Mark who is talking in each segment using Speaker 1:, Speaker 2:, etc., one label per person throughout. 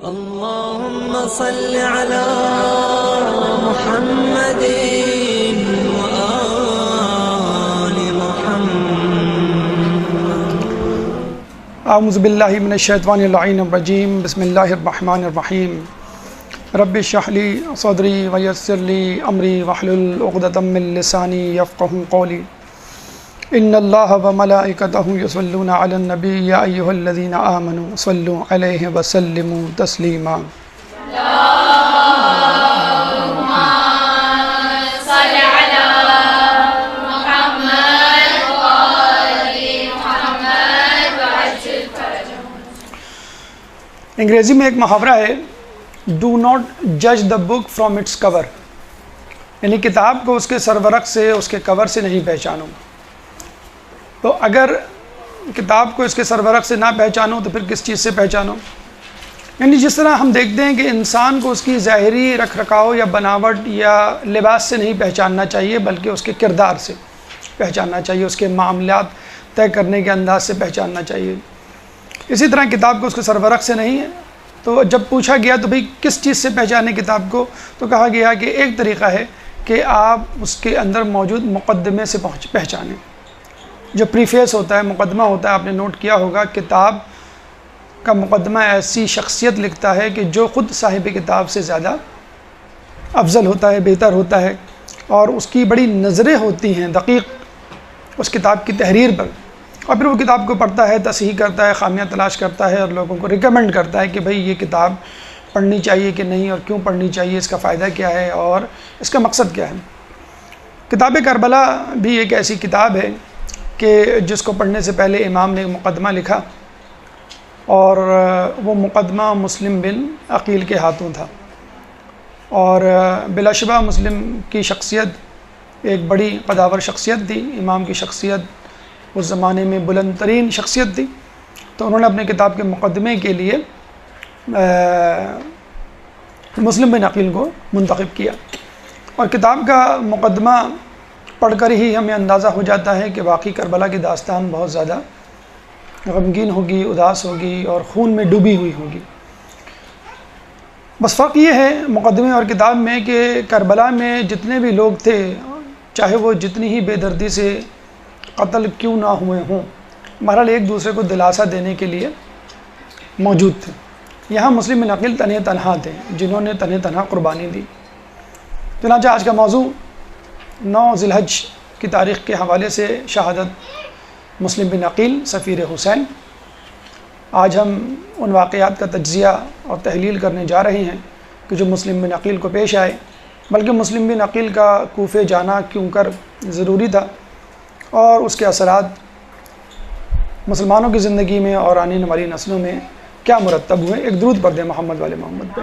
Speaker 1: اللهم صل على محمد وآل محمد.
Speaker 2: اعوذ باللہ من الشیطان اللعین الرجیم. بسم اللہ الرحمن الرحیم. رب اشرح لی صدری ویسر لی امری واحلل عقدۃ من لسانی یفقهوا قولی. ان اللہ وملائکتہ یصلون علی النبی یا ایھا الذین آمنوا صلوا علیہ وسلموا تسلیما. انگریزی میں ایک محاورہ ہے، ڈو ناٹ جج دا بک فرام اٹس کور، یعنی کتاب کو اس کے سرورق سے، اس کے کور سے نہیں پہچانو. تو اگر کتاب کو اس کے سرورق سے نہ پہچانو تو پھر کس چیز سے پہچانو؟ یعنی جس طرح ہم دیکھتے ہیں کہ انسان کو اس کی ظاہری رکھ رکھاؤ یا بناوٹ یا لباس سے نہیں پہچاننا چاہیے، بلکہ اس کے کردار سے پہچاننا چاہیے، اس کے معاملات طے کرنے کے انداز سے پہچاننا چاہیے. اسی طرح کتاب کو اس کے سرورق سے نہیں ہے. تو جب پوچھا گیا تو بھئی کس چیز سے پہچانے کتاب کو، تو کہا گیا کہ ایک طریقہ ہے کہ آپ اس کے اندر موجود مقدمے سے پہچانیں. جو پریفیس ہوتا ہے، مقدمہ ہوتا ہے، آپ نے نوٹ کیا ہوگا، کتاب کا مقدمہ ایسی شخصیت لکھتا ہے کہ جو خود صاحب کتاب سے زیادہ افضل ہوتا ہے، بہتر ہوتا ہے، اور اس کی بڑی نظریں ہوتی ہیں دقیق اس کتاب کی تحریر پر. اور پھر وہ کتاب کو پڑھتا ہے، تصحیح کرتا ہے، خامیاں تلاش کرتا ہے، اور لوگوں کو ریکمینڈ کرتا ہے کہ بھئی یہ کتاب پڑھنی چاہیے کہ نہیں، اور کیوں پڑھنی چاہیے، اس کا فائدہ کیا ہے اور اس کا مقصد کیا ہے. کتاب کربلا بھی ایک ایسی کتاب ہے کہ جس کو پڑھنے سے پہلے امام نے ایک مقدمہ لکھا، اور وہ مقدمہ مسلم بن عقیل کے ہاتھوں تھا. اور بلا شبہ مسلم کی شخصیت ایک بڑی قداور شخصیت تھی، امام کی شخصیت اس زمانے میں بلند ترین شخصیت تھی. تو انہوں نے اپنے کتاب کے مقدمے کے لیے مسلم بن عقیل کو منتخب کیا. اور کتاب کا مقدمہ پڑھ کر ہی ہمیں اندازہ ہو جاتا ہے کہ واقعی کربلا کی داستان بہت زیادہ غمگین ہوگی، اداس ہوگی، اور خون میں ڈوبی ہوئی ہوگی. بس فرق یہ ہے مقدمے اور کتاب میں کہ کربلا میں جتنے بھی لوگ تھے، چاہے وہ جتنی ہی بے دردی سے قتل کیوں نہ ہوئے ہوں، بہرحال ایک دوسرے کو دلاسا دینے کے لیے موجود تھے. یہاں مسلم بن عقیل تنہا تھے جنہوں نے تنہا قربانی دی. چنانچہ آج کا موضوع 9 ذی الحج کی تاریخ کے حوالے سے شہادت مسلم بن عقیل سفیر حسین. آج ہم ان واقعات کا تجزیہ اور تحلیل کرنے جا رہے ہیں کہ جو مسلم بن عقیل کو پیش آئے، بلکہ مسلم بن عقیل کا کوفے جانا کیوں کر ضروری تھا، اور اس کے اثرات مسلمانوں کی زندگی میں اور آنے والی نسلوں میں کیا مرتب ہوئے. ایک درود پڑھ دیں محمد والے محمد پہ.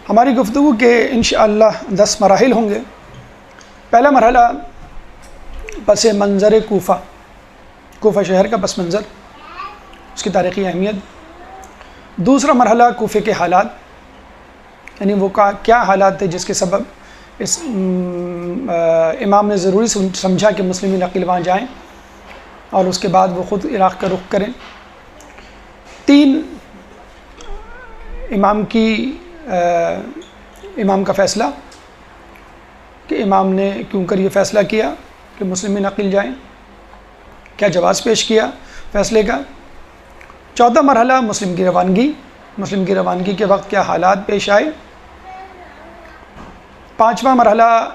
Speaker 2: ہماری گفتگو کے انشاءاللہ 10 مراحل ہوں گے. پہلا مرحلہ پس منظر کوفہ شہر کا پس منظر، اس کی تاریخی اہمیت. دوسرا مرحلہ کوفے کے حالات، یعنی وہ کیا حالات تھے جس کے سبب اس امام نے ضروری سمجھا کہ مسلم بن عقیل وہاں جائیں، اور اس کے بعد وہ خود عراق کا رخ کریں. 3 امام کا فیصلہ کہ امام نے کیوں کر یہ فیصلہ کیا کہ مسلم بن عقیل جائیں، کیا جواز پیش کیا فیصلے کا. چوتھا مرحلہ مسلم کی روانگی کے وقت کیا حالات پیش آئے. 5واں مرحلہ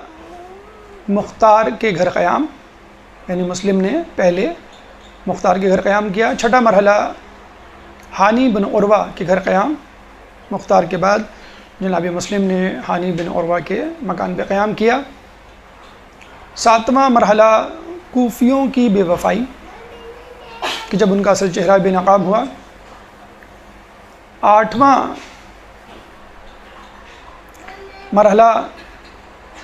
Speaker 2: مختار کے گھر قیام، یعنی مسلم نے پہلے مختار کے گھر قیام کیا. 6واں مرحلہ ہانی بن عروہ کے گھر قیام، مختار کے بعد جناب مسلم نے ہانی بن عروہ کے مکان پہ قیام کیا. 7واں مرحلہ کوفیوں کی بے وفائی کہ جب ان کا اصل چہرہ بے نقاب ہوا. 8واں مرحلہ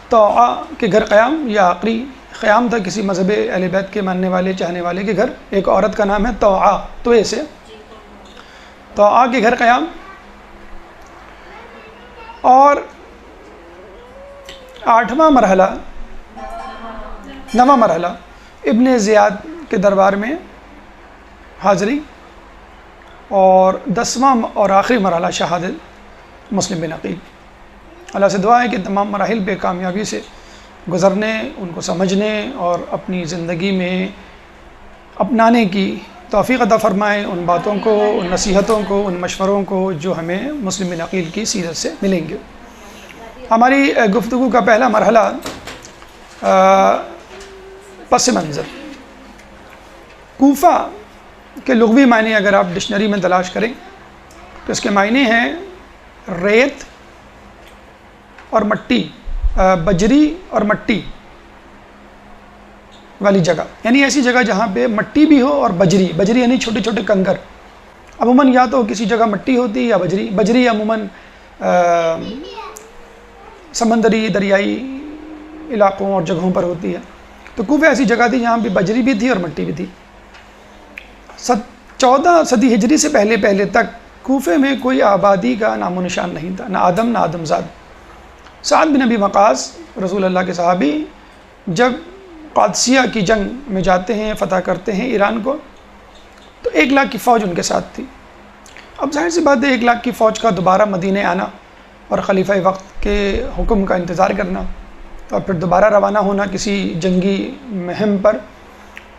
Speaker 2: طوعہ کے گھر قیام، یا آخری قیام تھا کسی مذہب اہل بیت کے ماننے والے چاہنے والے کے گھر. ایک عورت کا نام ہے طوعہ، توئے سے طوعہ کے گھر قیام. اور 8واں مرحلہ 9واں مرحلہ ابن زیاد کے دربار میں حاضری، اور 10واں اور آخری مرحلہ شہادت مسلم بن عقیل۔ اللہ سے دعا ہے کہ تمام مراحل پہ کامیابی سے گزرنے، ان کو سمجھنے اور اپنی زندگی میں اپنانے کی توفیق عطا فرمائے، ان باتوں کو، ان نصیحتوں کو، ان مشوروں کو جو ہمیں مسلم بن عقیل کی سیرت سے ملیں گے۔ ہماری گفتگو کا پہلا مرحلہ پس منظر۔ کوفہ کے لغوی معنی اگر آپ ڈکشنری میں تلاش کریں تو اس کے معنی ہیں ریت اور مٹی، بجری اور مٹی والی جگہ، یعنی ایسی جگہ جہاں پہ مٹی بھی ہو اور بجری یعنی چھوٹے چھوٹے کنکر۔ عموماً یا تو کسی جگہ مٹی ہوتی ہے یا بجری عموماً سمندری دریائی علاقوں اور جگہوں پر ہوتی ہے۔ تو کوفہ ایسی جگہ تھی جہاں پہ بجری بھی تھی اور مٹی بھی تھی۔ 14 صدی ہجری سے پہلے تک کوفے میں کوئی آبادی کا نام و نشان نہیں تھا، نہ آدم نہ آدمزاد۔ سعد بن ابی وقاص رسول اللہ کے صحابی جب قادسیہ کی جنگ میں جاتے ہیں، فتح کرتے ہیں ایران کو، تو 1 لاکھ کی فوج ان کے ساتھ تھی۔ اب ظاہر سی بات ہے 1 لاکھ کی فوج کا دوبارہ مدینہ آنا اور خلیفہ وقت کے حکم کا انتظار کرنا اور پھر دوبارہ روانہ ہونا کسی جنگی مہم پر،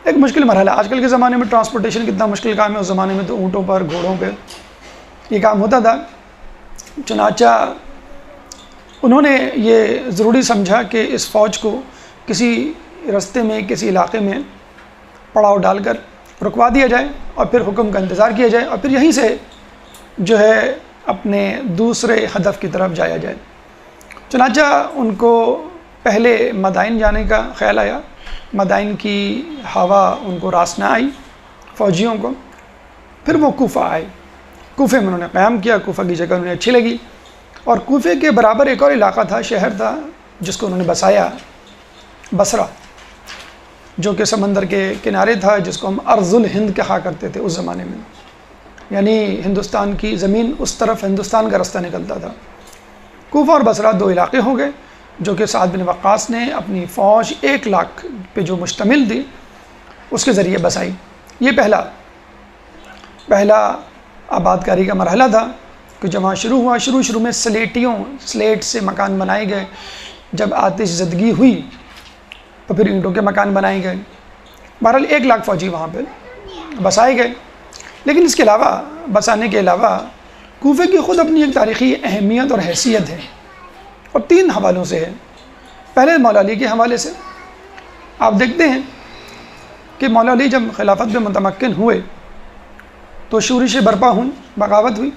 Speaker 2: ایک مشکل مرحلہ۔ آج کل کے زمانے میں ٹرانسپورٹیشن کتنا مشکل کام ہے، اس زمانے میں تو اونٹوں پر، گھوڑوں پہ یہ کام ہوتا تھا۔ چنانچہ انہوں نے یہ ضروری سمجھا کہ اس فوج کو کسی رستے میں، کسی علاقے میں پڑاؤ ڈال کر رکوا دیا جائے اور پھر حکم کا انتظار کیا جائے اور پھر یہیں سے جو ہے اپنے دوسرے ہدف کی طرف جایا جائے۔ چنانچہ ان کو پہلے مدائن جانے کا خیال آیا، مدائن کی ہوا ان کو راس نہ آئی فوجیوں کو، پھر وہ کوفہ آئے، کوفے میں انہوں نے قیام کیا، کوفہ کی جگہ انہیں اچھی لگی، اور کوفے کے برابر ایک اور علاقہ تھا، شہر تھا جس کو انہوں نے بسایا، بصرہ، جو کہ سمندر کے کنارے تھا، جس کو ہم ارض الہند کہا کرتے تھے اس زمانے میں، یعنی ہندوستان کی زمین اس طرف ہندوستان کا رستہ نکلتا تھا۔ کوفہ اور بصرہ 2 علاقے ہو گئے جو کہ سعد بن وقاص نے اپنی فوج 1 لاکھ پہ جو مشتمل تھی اس کے ذریعے بسائی۔ یہ پہلا آباد کاری کا مرحلہ تھا کہ جب وہاں شروع ہوا، شروع میں سلیٹ سے مکان بنائے گئے، جب آتش زدگی ہوئی تو پھر اینٹوں کے مکان بنائے گئے۔ بہرحال 1 لاکھ فوجی وہاں پہ بسائے گئے، لیکن اس کے علاوہ، بسانے کے علاوہ، کوفے کی خود اپنی ایک تاریخی اہمیت اور حیثیت ہے، اور 3 حوالوں سے ہے۔ پہلے مولا علی کے حوالے سے آپ دیکھتے ہیں کہ مولا علی جب خلافت میں متمکن ہوئے تو شورشیں برپا ہوئیں، بغاوت ہوئی،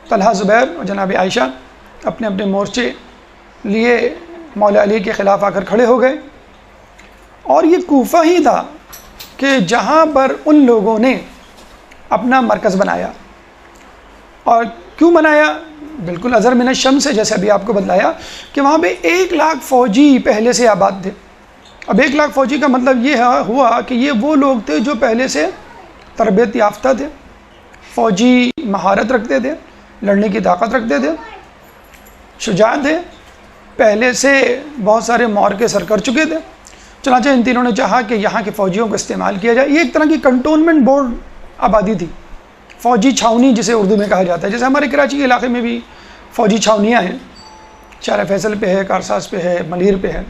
Speaker 2: طلحہ، زبیر اور جناب عائشہ اپنے اپنے مورچے لیے مولا علی کے خلاف آ کر کھڑے ہو گئے، اور یہ کوفہ ہی تھا کہ جہاں پر ان لوگوں نے اپنا مرکز بنایا۔ اور کیوں بنایا؟ بالکل اظہر من الشمس سے، جیسے ابھی آپ کو بتلایا کہ وہاں پہ 1 لاکھ فوجی پہلے سے آباد تھے۔ اب 1 لاکھ فوجی کا مطلب یہ ہوا کہ یہ وہ لوگ تھے جو پہلے سے تربیت یافتہ تھے، فوجی مہارت رکھتے تھے، لڑنے کی طاقت رکھتے تھے، شجاع تھے، پہلے سے بہت سارے معرکے سر کر چکے تھے۔ چنانچہ ان تینوں نے چاہا کہ یہاں کے فوجیوں کو استعمال کیا جائے۔ یہ ایک طرح کی کنٹونمنٹ بورڈ آبادی تھی، فوجی چھاونی جسے اردو میں کہا جاتا ہے، جیسے ہمارے کراچی کے علاقے میں بھی فوجی چھاونیاں ہیں، چارہ فیصل پہ ہے، کارساز پہ ہے، ملیر پہ ہے۔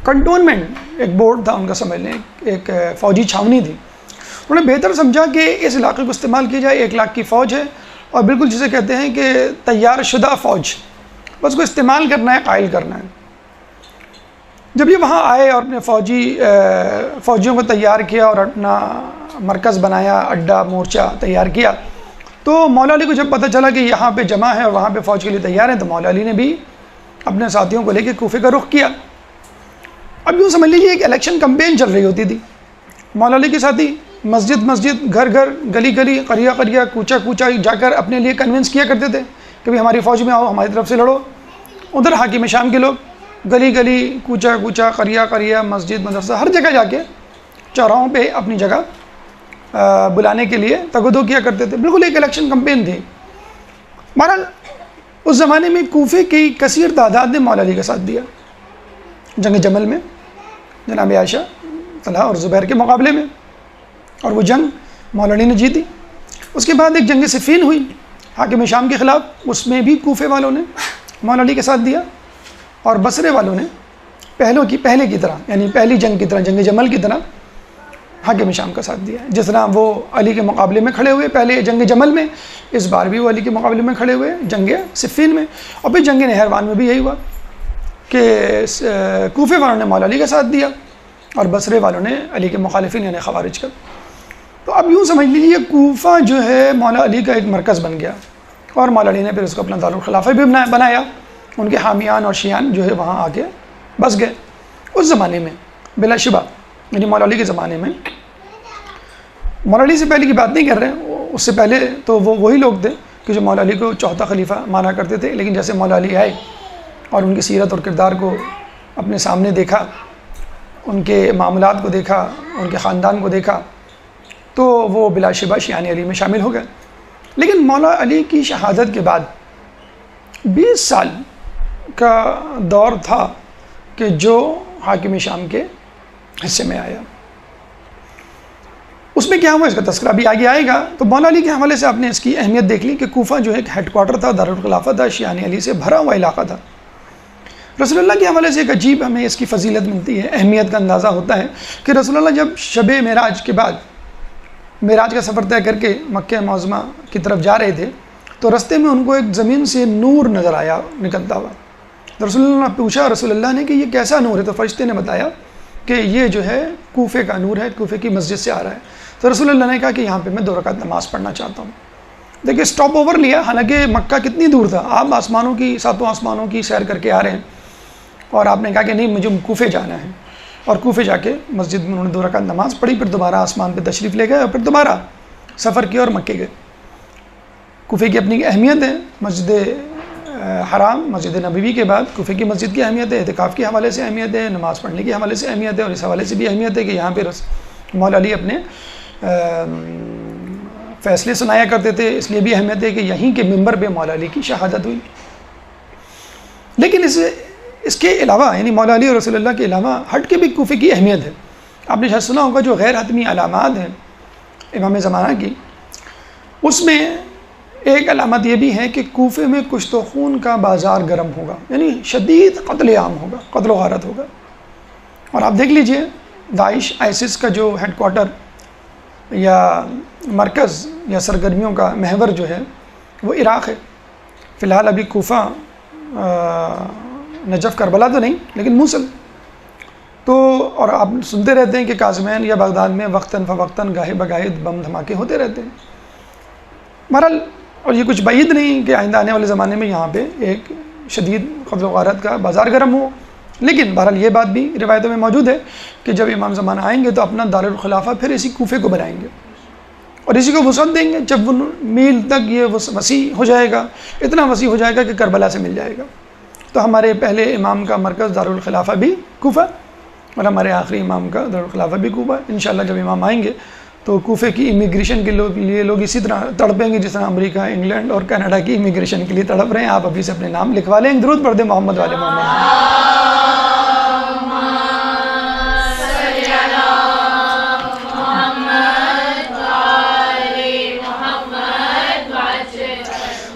Speaker 2: کنٹونمنٹ ایک بورڈ تھا ان کا، سمجھ لیں ایک فوجی چھاونی تھی۔ انہوں نے بہتر سمجھا کہ اس علاقے کو استعمال کیا جائے، 1 لاکھ کی فوج ہے، اور بالکل جسے کہتے ہیں کہ تیار شدہ فوج، بس کو استعمال کرنا ہے، قائل کرنا ہے۔ جب یہ وہاں آئے اور اپنے فوجیوں کو تیار کیا اور اپنا مرکز بنایا، اڈا، مورچہ تیار کیا، تو مولا علی کو جب پتہ چلا کہ یہاں پہ جمع ہے اور وہاں پہ فوج کے لیے تیار ہیں، تو مولا علی نے بھی اپنے ساتھیوں کو لے کے کوفے کا رخ کیا۔ اب یوں سمجھ لیجیے ایک الیکشن کمپین چل رہی ہوتی تھی، مولا علی کے ساتھی مسجد، گھر، گلی، قریہ، کوچہ جا کر اپنے لیے کنونس کیا کرتے تھے کہ بھی ہماری فوج میں آؤ، ہماری طرف سے لڑو۔ ادھر حاکم شام کے لوگ گلی، کوچہ، قریہ، مسجد، مدرسہ، ہر جگہ جا کے چوراہوں پہ اپنی جگہ بلانے کے لیے تگ و دو کیا کرتے تھے۔ بالکل ایک الیکشن کمپین تھی۔ بہرحال اس زمانے میں کوفے کی کثیر تعداد نے مولا علی کا ساتھ دیا جنگ جمل میں، جناب عائشہ، طلحہ اور زبیر کے مقابلے میں، اور وہ جنگ مولا علی نے جیتی۔ اس کے بعد ایک جنگ صفین ہوئی حاکم شام کے خلاف، اس میں بھی کوفے والوں نے مولا علی کا ساتھ دیا، اور بصرے والوں نے پہلے کی طرح، یعنی پہلی جنگ کی طرح، جنگ جمل کی طرح حاکم شام کا ساتھ دیا۔ جس طرح وہ علی کے مقابلے میں کھڑے ہوئے پہلے جنگ جمل میں، اس بار بھی وہ علی کے مقابلے میں کھڑے ہوئے جنگ صفین میں، اور پھر جنگ نہروان میں بھی یہی ہوا کہ کوفے والوں نے مولا علی کا ساتھ دیا اور بصرے والوں نے علی کے مخالفین یعنی خوارج کا۔ تو اب یوں سمجھ لیجیے کوفہ جو ہے مولا علی کا ایک مرکز بن گیا، اور مولا علی نے پھر اس کو اپنا دارالخلافہ بھی بنایا، ان کے حامیان اور شیعان جو ہے وہاں آ کے بس گئے۔ اس زمانے میں بلا شبہ، یعنی مولا علی کے زمانے میں، مولا علی سے پہلے کی بات نہیں کر رہے ہیں، اس سے پہلے تو وہ وہی لوگ تھے کہ جو مولا علی کو چوتھا خلیفہ مانا کرتے تھے، لیکن جیسے مولا علی آئے اور ان کی سیرت اور کردار کو اپنے سامنے دیکھا، ان کے معاملات کو دیکھا، ان کے خاندان کو دیکھا، تو وہ بلا شبہ شیعان علی میں شامل ہو گئے۔ لیکن مولا علی کی شہادت کے بعد 20 سال کا دور تھا کہ جو حاکم شام کے حصے میں آیا۔ اس میں کیا ہوا اس کا تذکرہ بھی آگے آئے گا۔ تو مولا علی کے حوالے سے آپ نے اس کی اہمیت دیکھ لی کہ کوفہ جو ایک ہیڈ کوارٹر تھا، دارالخلافہ تھا، شیعان علی سے بھرا ہوا علاقہ تھا۔ رسول اللہ کے حوالے سے ایک عجیب ہمیں اس کی فضیلت ملتی ہے، اہمیت کا اندازہ ہوتا ہے کہ رسول اللہ جب شب معراج کے بعد معراج کا سفر طے کر کے مکہ معظمہ کی طرف جا رہے تھے، تو رستے میں ان کو ایک زمین سے نور نظر آیا نکلتا ہوا۔ تو رسول اللہ نے پوچھا رسول اللہ نے کہ یہ کیسا نور ہے؟ تو فرشتے نے بتایا کہ یہ جو ہے کوفے کا نور ہے، کوفے کی مسجد سے آ رہا ہے۔ تو رسول اللہ نے کہا کہ یہاں پہ میں 2 رکعت نماز پڑھنا چاہتا ہوں۔ دیکھیے اسٹاپ اوور لیا، حالانکہ مکہ کتنی دور تھا، آپ آسمانوں کی 7 آسمانوں کی سیر کر کے آ رہے ہیں، اور آپ نے کہا کہ نہیں مجھے کوفے جانا ہے، اور کوفے جا کے مسجد میں انہوں نے 2 رکعت نماز پڑھی، پھر دوبارہ آسمان پہ تشریف لے گئے اور پھر دوبارہ سفر کیا اور مکے گئے۔ کوفے کی اپنی اہمیت ہے، مسجد حرام مسجد نبوی کے بعد کوفے کی مسجد کی اہمیت ہے، اعتکاف کے حوالے سے اہمیت ہے، نماز پڑھنے کے حوالے سے اہمیت ہے، اور اس حوالے سے بھی اہمیت ہے کہ یہاں پہ مولا علی اپنے فیصلے سنایا کرتے تھے، اس لیے بھی اہمیت ہے کہ یہیں کے منبر پہ مولا علی کی شہادت ہوئی۔ لیکن اس کے علاوہ، یعنی مولا علی اور رسول اللہ کے علاوہ ہٹ کے بھی کوفے کی اہمیت ہے۔ آپ نے شاید سنا ہوگا جو غیر حتمی علامات ہیں امام زمانہ کی، اس میں ایک علامت یہ بھی ہے کہ کوفے میں کشت و خون کا بازار گرم ہوگا، یعنی شدید قتل عام ہوگا، قتل و غارت ہوگا۔ اور آپ دیکھ لیجئے داعش آئسس کا جو ہیڈ کوارٹر یا مرکز یا سرگرمیوں کا محور جو ہے وہ عراق ہے۔ فی الحال ابھی کوفہ، نجف، کربلا تو نہیں، لیکن موصل تو، اور آپ سنتے رہتے ہیں کہ کاظمین یا بغداد میں وقتاً فوقتاً گاہے بگاہے بم دھماکے ہوتے رہتے ہیں۔ بہرحال، اور یہ کچھ بعید نہیں کہ آئندہ آنے والے زمانے میں یہاں پہ ایک شدید قتل و غارت کا بازار گرم ہو، لیکن بہرحال یہ بات بھی روایتوں میں موجود ہے کہ جب امام زمانہ آئیں گے تو اپنا دارالخلافہ پھر اسی کوفے کو بنائیں گے اور اسی کو وسعت دیں گے، جب وہ میل تک یہ وسیع ہو جائے گا، اتنا وسیع ہو جائے گا کہ کربلا سے مل جائے گا۔ تو ہمارے پہلے امام کا مرکز دارالخلافہ بھی کوفہ، اور ہمارے آخری امام کا دارالخلافہ بھی کوفہ۔ انشاءاللہ جب امام آئیں گے تو کوفے کی امیگریشن کے لیے لوگ اسی طرح تڑپیں گے جس طرح امریکہ، انگلینڈ اور کینیڈا کی امیگریشن کے لیے تڑپ رہے ہیں۔ آپ ابھی سے اپنے نام لکھوا لیں، درود پڑھ دیں محمد والے محمد۔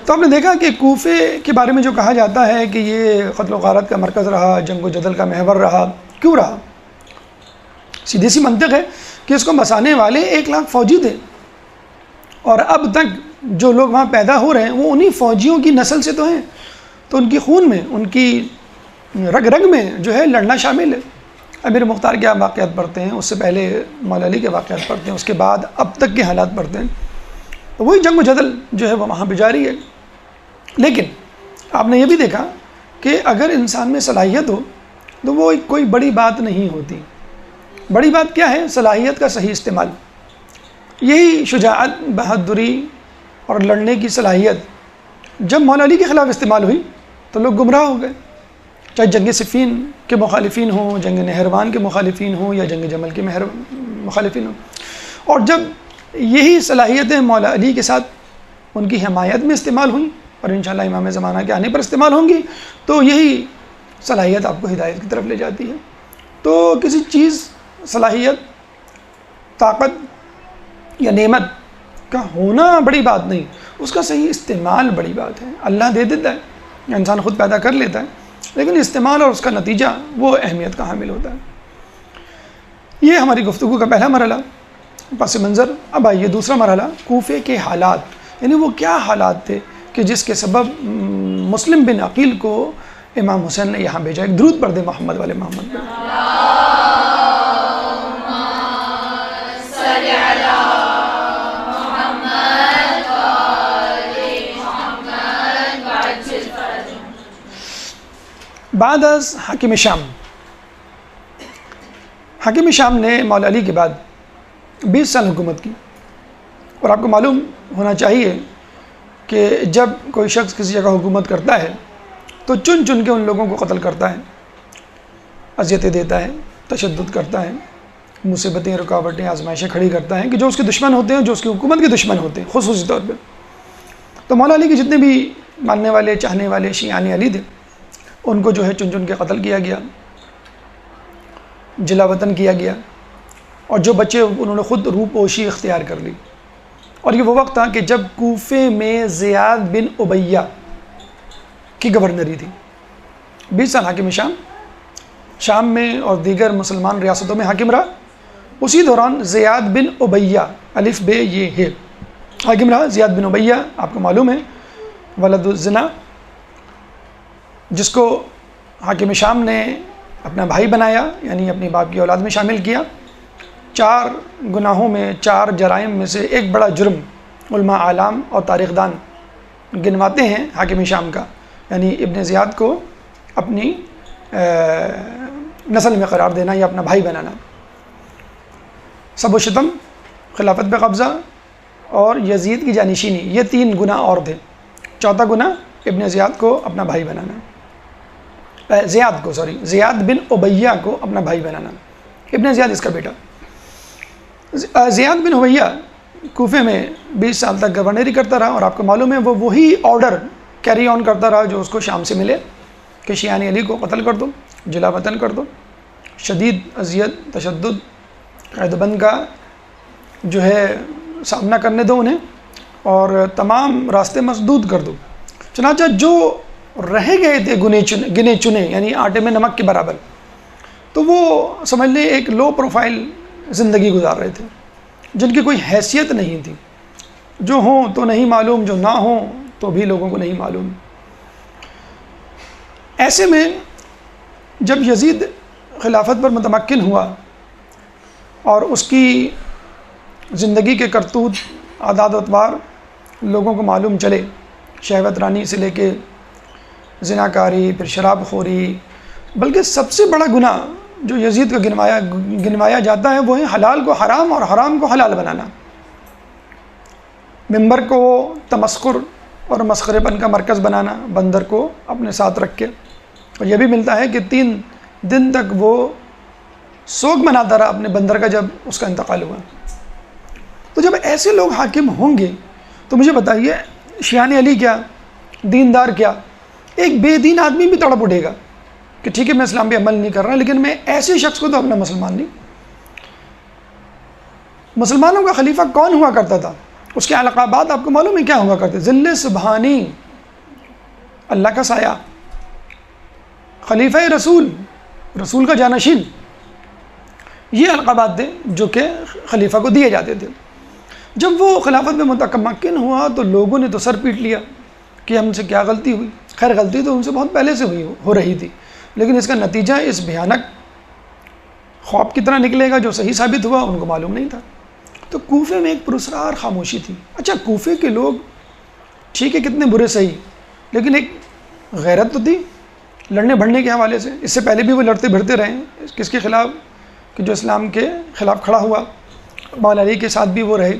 Speaker 2: تو ہم نے دیکھا کہ کوفے کے بارے میں جو کہا جاتا ہے کہ یہ قتل و غارت کا مرکز رہا، جنگ و جدل کا محور رہا، کیوں رہا؟ سیدھی سی منطق ہے کہ اس کو بسانے والے 1 لاکھ فوجی تھے، اور اب تک جو لوگ وہاں پیدا ہو رہے ہیں وہ انہی فوجیوں کی نسل سے تو ہیں، تو ان کی خون میں، ان کی رگ رگ میں جو ہے لڑنا شامل ہے۔ امیر مختار کے آپ واقعات پڑھتے ہیں، اس سے پہلے مولا علی کے واقعات پڑھتے ہیں، اس کے بعد اب تک کے حالات پڑھتے ہیں، تو وہی جنگ و جدل جو ہے وہ وہاں پہ جاری ہے۔ لیکن آپ نے یہ بھی دیکھا کہ اگر انسان میں صلاحیت ہو تو وہ کوئی بڑی بات نہیں ہوتی۔ بڑی بات کیا ہے؟ صلاحیت کا صحیح استعمال۔ یہی شجاعت، بہادری اور لڑنے کی صلاحیت جب مولا علی کے خلاف استعمال ہوئی تو لوگ گمراہ ہو گئے، چاہے جنگ صفین کے مخالفین ہوں، جنگ نہروان کے مخالفین ہوں، یا جنگ جمل کے مخالفین ہوں۔ اور جب یہی صلاحیتیں مولا علی کے ساتھ ان کی حمایت میں استعمال ہوئیں اور انشاءاللہ امام زمانہ کے آنے پر استعمال ہوں گی، تو یہی صلاحیت آپ کو ہدایت کی طرف لے جاتی ہے۔ تو کسی چیز، صلاحیت، طاقت یا نعمت کا ہونا بڑی بات نہیں، اس کا صحیح استعمال بڑی بات ہے۔ اللہ دے دیتا ہے یا انسان خود پیدا کر لیتا ہے، لیکن استعمال اور اس کا نتیجہ وہ اہمیت کا حامل ہوتا ہے۔ یہ ہماری گفتگو کا پہلا مرحلہ، پس منظر۔ اب آئیے دوسرا مرحلہ، کوفے کے حالات، یعنی وہ کیا حالات تھے کہ جس کے سبب مسلم بن عقیل کو امام حسین نے یہاں بھیجا۔ ایک درود پڑھ دے محمد والے محمد پہ۔ بعد از حاکم شام، حاکم شام نے مولا علی کے بعد 20 سال حکومت کی، اور آپ کو معلوم ہونا چاہیے کہ جب کوئی شخص کسی جگہ حکومت کرتا ہے تو چن چن کے ان لوگوں کو قتل کرتا ہے، اذیتیں دیتا ہے، تشدد کرتا ہے، مصیبتیں، رکاوٹیں، آزمائشیں کھڑی کرتا ہے کہ جو اس کے دشمن ہوتے ہیں، جو اس کی حکومت کے دشمن ہوتے ہیں خصوصی طور پہ۔ تو مولا علی کے جتنے بھی ماننے والے، چاہنے والے شیعان علی تھے، ان کو جو ہے چن چن کے قتل کیا گیا، جلا وطن کیا گیا، اور جو بچے انہوں نے خود روپوشی اختیار کر لی۔ اور یہ وہ وقت تھا کہ جب کوفے میں زیاد بن امیہ کی گورنری تھی۔ 20 سال حاکم شام میں اور دیگر مسلمان ریاستوں میں حاکم رہا۔ اسی دوران زیاد بن امیہ، الف بے یہ ہے، حاکم رہا۔ زیاد بن امیہ آپ کو معلوم ہے ولد الزنا، جس کو حاکم شام نے اپنا بھائی بنایا، یعنی اپنی باپ کی اولاد میں شامل کیا۔ 4 گناہوں میں، 4 جرائم میں سے ایک بڑا جرم علماء اعلام اور تاریخ دان گنواتے ہیں حاکم شام کا، یعنی ابن زیاد کو اپنی نسل میں قرار دینا یا اپنا بھائی بنانا۔ سب و شتم، خلافت پہ قبضہ اور یزید کی جانشینی، یہ 3 گناہ اور تھے۔ چوتھا گناہ ابن زیاد کو اپنا بھائی بنانا، زیاد بن امیہ کو اپنا بھائی بنانا، ابن زیاد اس کا بیٹا۔ زیاد بن امیہ کوفے میں 20 سال تک گورنری کرتا رہا، اور آپ کو معلوم ہے وہ وہی آرڈر کیری آن کرتا رہا جو اس کو شام سے ملے کہ شیعان علی کو قتل کر دو، جلا وطن کر دو، شدید اذیت، تشدد، قید بند کا جو ہے سامنا کرنے دو انہیں، اور تمام راستے مسدود کر دو۔ چنانچہ جو رہ گئے تھے گنے چنے، یعنی آٹے میں نمک کے برابر، تو وہ سمجھ لیں ایک لو پروفائل زندگی گزار رہے تھے، جن کی کوئی حیثیت نہیں تھی، جو ہوں تو نہیں معلوم، جو نہ ہوں تو بھی لوگوں کو نہیں معلوم۔ ایسے میں جب یزید خلافت پر متمکن ہوا اور اس کی زندگی کے کرتوت، عادات و اطوار لوگوں کو معلوم چلے، شہوت رانی سے لے کے زناکاری، پھر شراب خوری، بلکہ سب سے بڑا گناہ جو یزید کا گنوایا جاتا ہے وہ ہے حلال کو حرام اور حرام کو حلال بنانا۔ ممبر کو تمسخر اور مسخرے پن کا مرکز بنانا، بندر کو اپنے ساتھ رکھ کے، اور یہ بھی ملتا ہے کہ 3 دن تک وہ سوگ مناتا رہا اپنے بندر کا جب اس کا انتقال ہوا۔ تو جب ایسے لوگ حاکم ہوں گے تو مجھے بتائیے شیعان علی کیا، دیندار کیا، ایک بے دین آدمی بھی تڑپ اٹھے گا کہ ٹھیک ہے میں اسلام پہ عمل نہیں کر رہا، لیکن میں ایسے شخص کو تو اپنا مسلمان نہیں۔ مسلمانوں کا خلیفہ کون ہوا کرتا تھا؟ اس کے القابات آپ کو معلوم ہے کیا ہوا کرتے؟ ذل سبحانی، اللہ کا سایہ، خلیفہ رسول، رسول کا جانشین، یہ القابات تھے جو کہ خلیفہ کو دیے جاتے تھے۔ جب وہ خلافت میں متمکن ہوا تو لوگوں نے تو سر پیٹ لیا کہ ہم سے کیا غلطی ہوئی۔ خیر غلطی تو ان سے بہت پہلے سے ہو رہی تھی، لیکن اس کا نتیجہ اس بھیانک خواب کی طرح نکلے گا جو صحیح ثابت ہوا ان کو معلوم نہیں تھا۔ تو کوفے میں ایک پراسرار خاموشی تھی۔ اچھا کوفے کے لوگ ٹھیک ہے کتنے برے صحیح، لیکن ایک غیرت تو تھی لڑنے بھڑنے کے حوالے سے۔ اس سے پہلے بھی وہ لڑتے بھڑتے رہے، کس کے خلاف؟ کہ جو اسلام کے خلاف کھڑا ہوا، مولا علی کے ساتھ بھی وہ رہے۔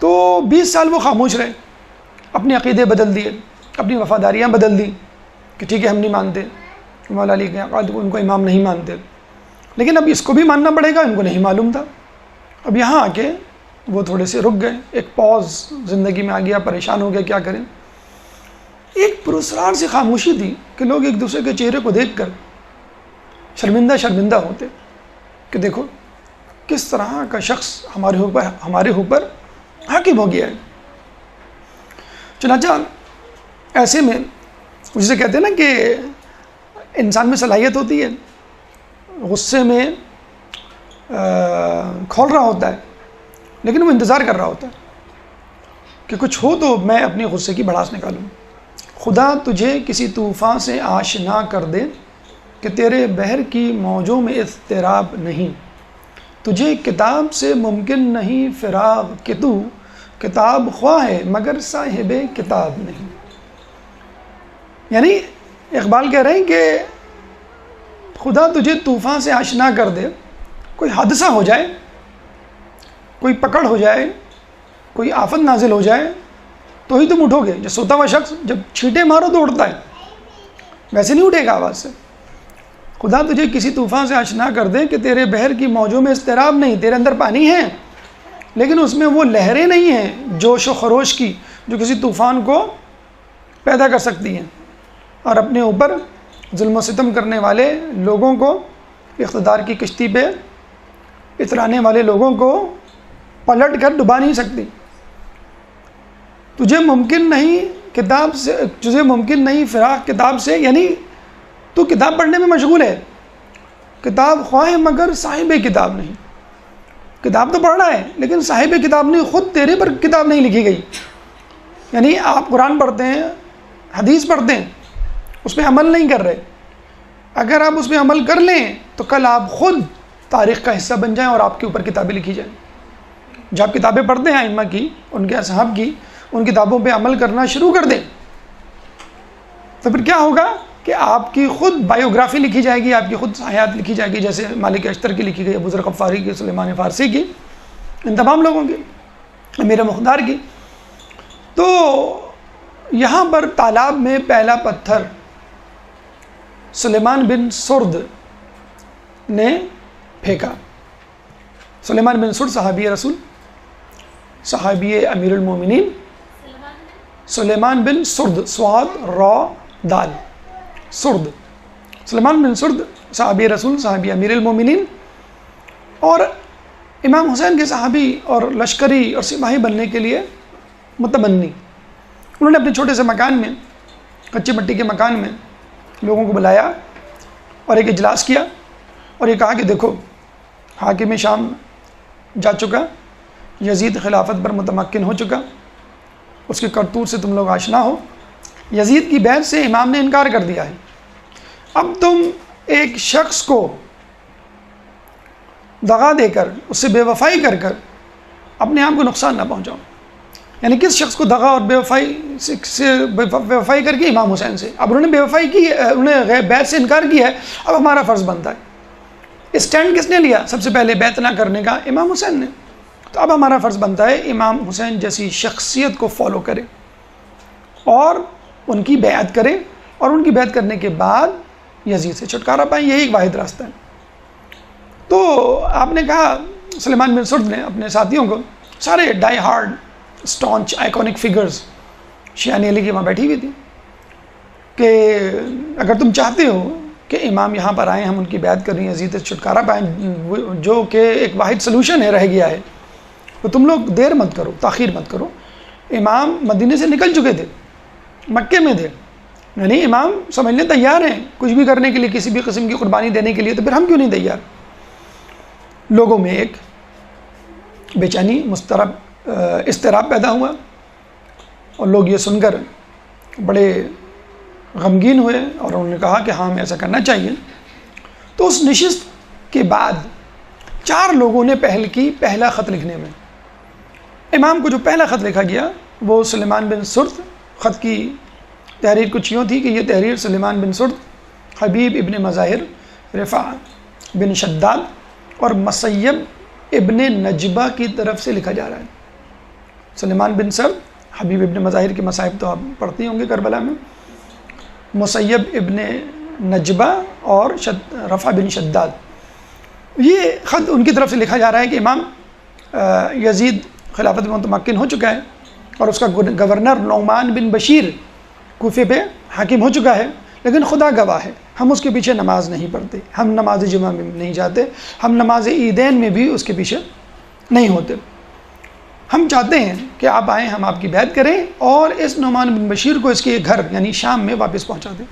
Speaker 2: تو 20 سال وہ خاموش رہے، اپنے عقیدے بدل دیے، اپنی وفاداریاں بدل دیں کہ ٹھیک ہے ہم نہیں مانتے مولا علی کے عقائد کو، ان کو امام نہیں مانتے، لیکن اب اس کو بھی ماننا پڑے گا، ان کو نہیں معلوم تھا۔ اب یہاں آ کے وہ تھوڑے سے رک گئے، ایک پاز زندگی میں آ گیا، پریشان ہو گئے کیا کریں۔ ایک پراسرار سی خاموشی تھی کہ لوگ ایک دوسرے کے چہرے کو دیکھ کر شرمندہ ہوتے کہ دیکھو کس طرح کا شخص ہمارے اوپر حاکم ہو گیا ہے. چنانچہ ایسے میں جسے کہتے ہیں نا کہ انسان میں صلاحیت ہوتی ہے غصے میں کھول رہا ہوتا ہے، لیکن وہ انتظار کر رہا ہوتا ہے کہ کچھ ہو تو میں اپنے غصے کی بھڑاس نکالوں. خدا تجھے کسی طوفان سے آشنا کر دے کہ تیرے بحر کی موجوں میں اضطراب نہیں. تجھے کتاب سے ممکن نہیں فراغ کہ تو کتاب خواہ ہے مگر صاحب کتاب نہیں. یعنی اقبال کہہ رہے ہیں کہ خدا تجھے طوفان سے آشنا کر دے، کوئی حادثہ ہو جائے، کوئی پکڑ ہو جائے، کوئی آفت نازل ہو جائے تو ہی تم اٹھو گے. جو سوتا ہوا شخص جب چھینٹے مارو تو اٹھتا ہے، ویسے نہیں اٹھے گا آواز سے. خدا تجھے کسی طوفان سے آشنا کر دے کہ تیرے بحر کی موجوں میں اضطراب نہیں. تیرے اندر پانی ہے لیکن اس میں وہ لہریں نہیں ہیں جوش و خروش کی جو کسی طوفان کو پیدا کر سکتی ہیں اور اپنے اوپر ظلم و ستم کرنے والے لوگوں کو، اقتدار کی کشتی پہ اترانے والے لوگوں کو پلٹ کر ڈبا نہیں سکتی. تجھے ممکن نہیں فراق کتاب سے، یعنی تو کتاب پڑھنے میں مشغول ہے، کتاب خواہ مگر صاحب کتاب نہیں. کتاب تو پڑھ رہا ہے لیکن صاحب کتاب نہیں، خود تیرے پر کتاب نہیں لکھی گئی. یعنی آپ قرآن پڑھتے ہیں، حدیث پڑھتے ہیں، اس پہ عمل نہیں کر رہے. اگر آپ اس پہ عمل کر لیں تو کل آپ خود تاریخ کا حصہ بن جائیں اور آپ کے اوپر کتابیں لکھی جائیں. جو آپ کتابیں پڑھتے ہیں ائمہ کی، ان کے اصحاب کی، ان کتابوں پہ عمل کرنا شروع کر دیں تو پھر کیا ہوگا کہ آپ کی خود بائیوگرافی لکھی جائے گی، آپ کی خود حیات لکھی جائے گی، جیسے مالک اشتر کی لکھی گئی، ابو ذر غفاری کی، سلیمان فارسی کی، ان تمام لوگوں کی، امیر مقدار کی. تو یہاں پر تالاب میں پہلا پتھر سلیمان بن سرد نے پھینکا. سلیمان بن سرد صحابی رسول، صحابی امیر المومنین، سلیمان بن سرد، سواد را دال، سرد، سلیمان بن سرد صحابی رسول، صحابی امیر المومنین، اور امام حسین کے صحابی اور لشکری اور سپاہی بننے کے لیے متمنی. انہوں نے اپنے چھوٹے سے مکان میں، کچی مٹی کے مکان میں لوگوں کو بلایا اور ایک اجلاس کیا اور یہ کہا کہ دیکھو حاکم شام جا چکا، یزید خلافت پر متمکن ہو چکا، اس کے کرتوت سے تم لوگ آشنا ہو. یزید کی بیعت سے امام نے انکار کر دیا ہے. اب تم ایک شخص کو دغا دے کر، اس سے بے وفائی کر کر اپنے آپ کو نقصان نہ پہنچاؤ. یعنی کس شخص کو دغا اور بے وفائی کر کے؟ امام حسین سے. اب انہوں نے بے وفائی کی، انہوں نے بیعت سے انکار کیا ہے، اب ہمارا فرض بنتا ہے. اسٹینڈ کس نے لیا سب سے پہلے بیعت نہ کرنے کا؟ امام حسین نے. تو اب ہمارا فرض بنتا ہے امام حسین جیسی شخصیت کو فالو کرے اور ان کی بیعت کرے، اور ان کی بیعت کرنے کے بعد یزید سے چھٹکارا پائیں. یہی ایک واحد راستہ ہے. تو آپ نے کہا، سلیمان بن سرد نے اپنے ساتھیوں کو، سارے ڈائی ہارڈ اسٹانچ آئیکونک فگرز شیعہ علی کی وہاں بیٹھی ہوئی تھی، کہ اگر تم چاہتے ہو کہ امام یہاں پر آئیں، ہم ان کی بیعت کریں، یزید سے چھٹکارا پائیں، جو کہ ایک واحد سلوشن ہے، رہ گیا ہے، تو تم لوگ دیر مت کرو، تاخیر مت کرو. امام مدینے سے نکل چکے تھے، مکے میں تھے، یعنی امام سمجھنے تیار ہیں کچھ بھی کرنے کے لیے، کسی بھی قسم کی قربانی دینے کے لیے، تو پھر ہم کیوں نہیں تیار؟ لوگوں میں ایک بے چینی، اضطراب پیدا ہوا اور لوگ یہ سن کر بڑے غمگین ہوئے اور انہوں نے کہا کہ ہاں ہمیں ایسا کرنا چاہیے. تو اس نشست کے بعد 4 لوگوں نے پہل کی پہلا خط لکھنے میں. امام کو جو پہلا خط لکھا گیا وہ سلیمان بن سرد. خط کی تحریر کچھ یوں تھی کہ یہ تحریر سلیمان بن سرد، حبیب ابن مظاہر، رفاع بن شداد اور مسیب ابن نجبہ کی طرف سے لکھا جا رہا ہے. سلیمان بن سرد، حبیب ابن مظاہر کے مصائب تو آپ پڑھتے ہوں گے کربلا میں، مسیب ابن نجبہ اور رفع بن شداد. یہ خط ان کی طرف سے لکھا جا رہا ہے کہ امام یزید خلافت میں متمکن ہو چکا ہے اور اس کا گورنر نعمان بن بشیر کوفے پہ حاکم ہو چکا ہے، لیکن خدا گواہ ہے ہم اس کے پیچھے نماز نہیں پڑھتے، ہم نماز جمعہ میں نہیں جاتے، ہم نماز عیدین میں بھی اس کے پیچھے نہیں ہوتے۔ ہم چاہتے ہیں کہ آپ آئیں، ہم آپ کی بیعت کریں اور اس نعمان بن بشیر کو اس کے گھر یعنی شام میں واپس پہنچا دیں۔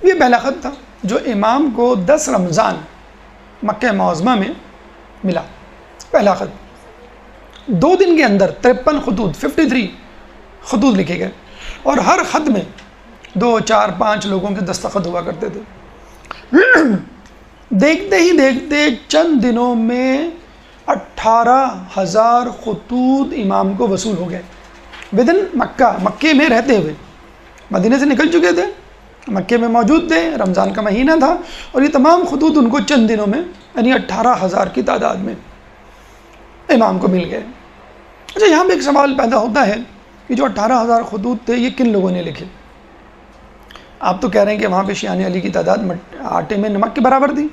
Speaker 2: یہ پہلا خط تھا جو امام کو 10 رمضان مکہ معظمہ میں ملا، پہلا خط۔ 2 دن کے اندر 53 خطوط 53 خطوط لکھے گئے، اور ہر خط میں 2 4 5 لوگوں کے دستخط ہوا کرتے تھے۔ دیکھتے ہی دیکھتے چند دنوں میں 18,000 خطوط امام کو وصول ہو گئے بدن مکے میں رہتے ہوئے۔ مدینے سے نکل چکے تھے، مکے میں موجود تھے، رمضان کا مہینہ تھا، اور یہ تمام خطوط ان کو چند دنوں میں یعنی 18,000 کی تعداد میں امام کو مل گئے۔ اچھا، یہاں پہ ایک سوال پیدا ہوتا ہے کہ جو 18,000 خطوط تھے یہ کن لوگوں نے لکھے؟ آپ تو کہہ رہے ہیں کہ وہاں پہ شیعان علی کی تعداد آٹے میں نمک کے برابر تھی،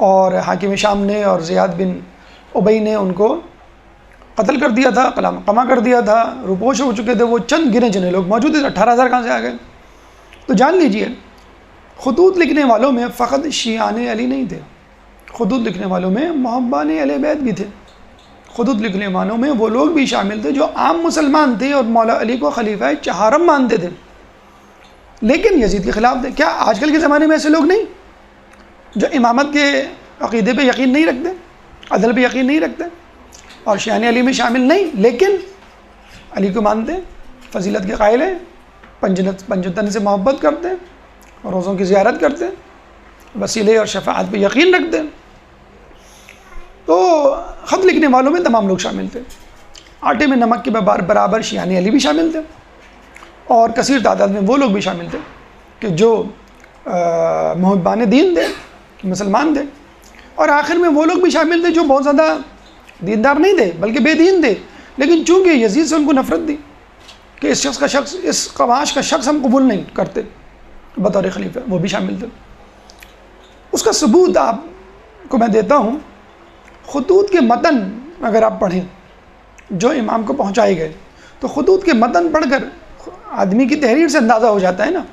Speaker 2: اور حاکم شام نے اور زیاد بن ابی نے ان کو قتل کر دیا تھا، قمع کر دیا تھا، روپوش ہو چکے تھے، وہ چند گنے چنے لوگ موجود تھے، 18,000 کہاں سے آ گئے؟ تو جان لیجئے خطوط لکھنے والوں میں فقط شیعان علی نہیں تھے، خطوط لکھنے والوں میں محبان اہل بیت بھی تھے، خطوط لکھنے والوں میں وہ لوگ بھی شامل تھے جو عام مسلمان تھے اور مولا علی کو خلیفہ چہارم مانتے تھے، لیکن یزید کے خلاف تھے۔ کیا آج کل کے زمانے میں ایسے لوگ نہیں جو امامت کے عقیدے پہ یقین نہیں رکھتے، عدل پہ یقین نہیں رکھتے اور شیعان علی میں شامل نہیں، لیکن علی کو مانتے، فضیلت کے قائل ہیں، پنجتن سے محبت کرتے ہیں، روزوں کی زیارت کرتے ہیں، وسیلے اور شفاعت پہ یقین رکھتے ہیں؟ تو خط لکھنے والوں میں تمام لوگ شامل تھے، آٹے میں نمک کے برابر شیعان علی بھی شامل تھے، اور کثیر تعداد میں وہ لوگ بھی شامل تھے کہ جو محبان دین تھے، مسلمان تھے، اور آخر میں وہ لوگ بھی شامل تھے جو بہت زیادہ دیندار نہیں تھے بلکہ بے دین تھے، لیکن چونکہ یزید سے ان کو نفرت تھی کہ اس قواش کا شخص ہم قبول نہیں کرتے بطور خلیفہ، وہ بھی شامل تھے۔ اس کا ثبوت آپ کو میں دیتا ہوں، خطوط کے متن اگر آپ پڑھیں جو امام کو پہنچائے گئے، تو خطوط کے متن پڑھ کر آدمی کی تحریر سے اندازہ ہو جاتا ہے نا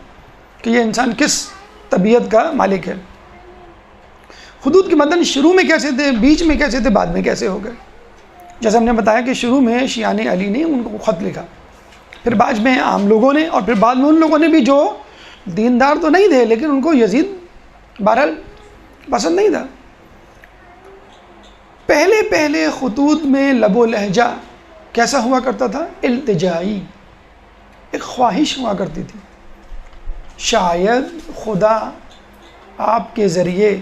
Speaker 2: کہ یہ انسان کس طبیعت کا مالک ہے۔ خطوط کے متن شروع میں کیسے تھے، بیچ میں کیسے تھے، بعد میں کیسے ہو گئے؟ جیسے ہم نے بتایا کہ شروع میں شیعان علی نے ان کو خط لکھا، پھر بعد میں عام لوگوں نے، اور پھر بعد میں ان لوگوں نے بھی جو دیندار تو نہیں تھے لیکن ان کو یزید بہرحال پسند نہیں تھا۔ پہلے خطوط میں لب و لہجہ کیسا ہوا کرتا تھا؟ التجائی، ایک خواہش ہوا کرتی تھی، شاید خدا آپ کے ذریعے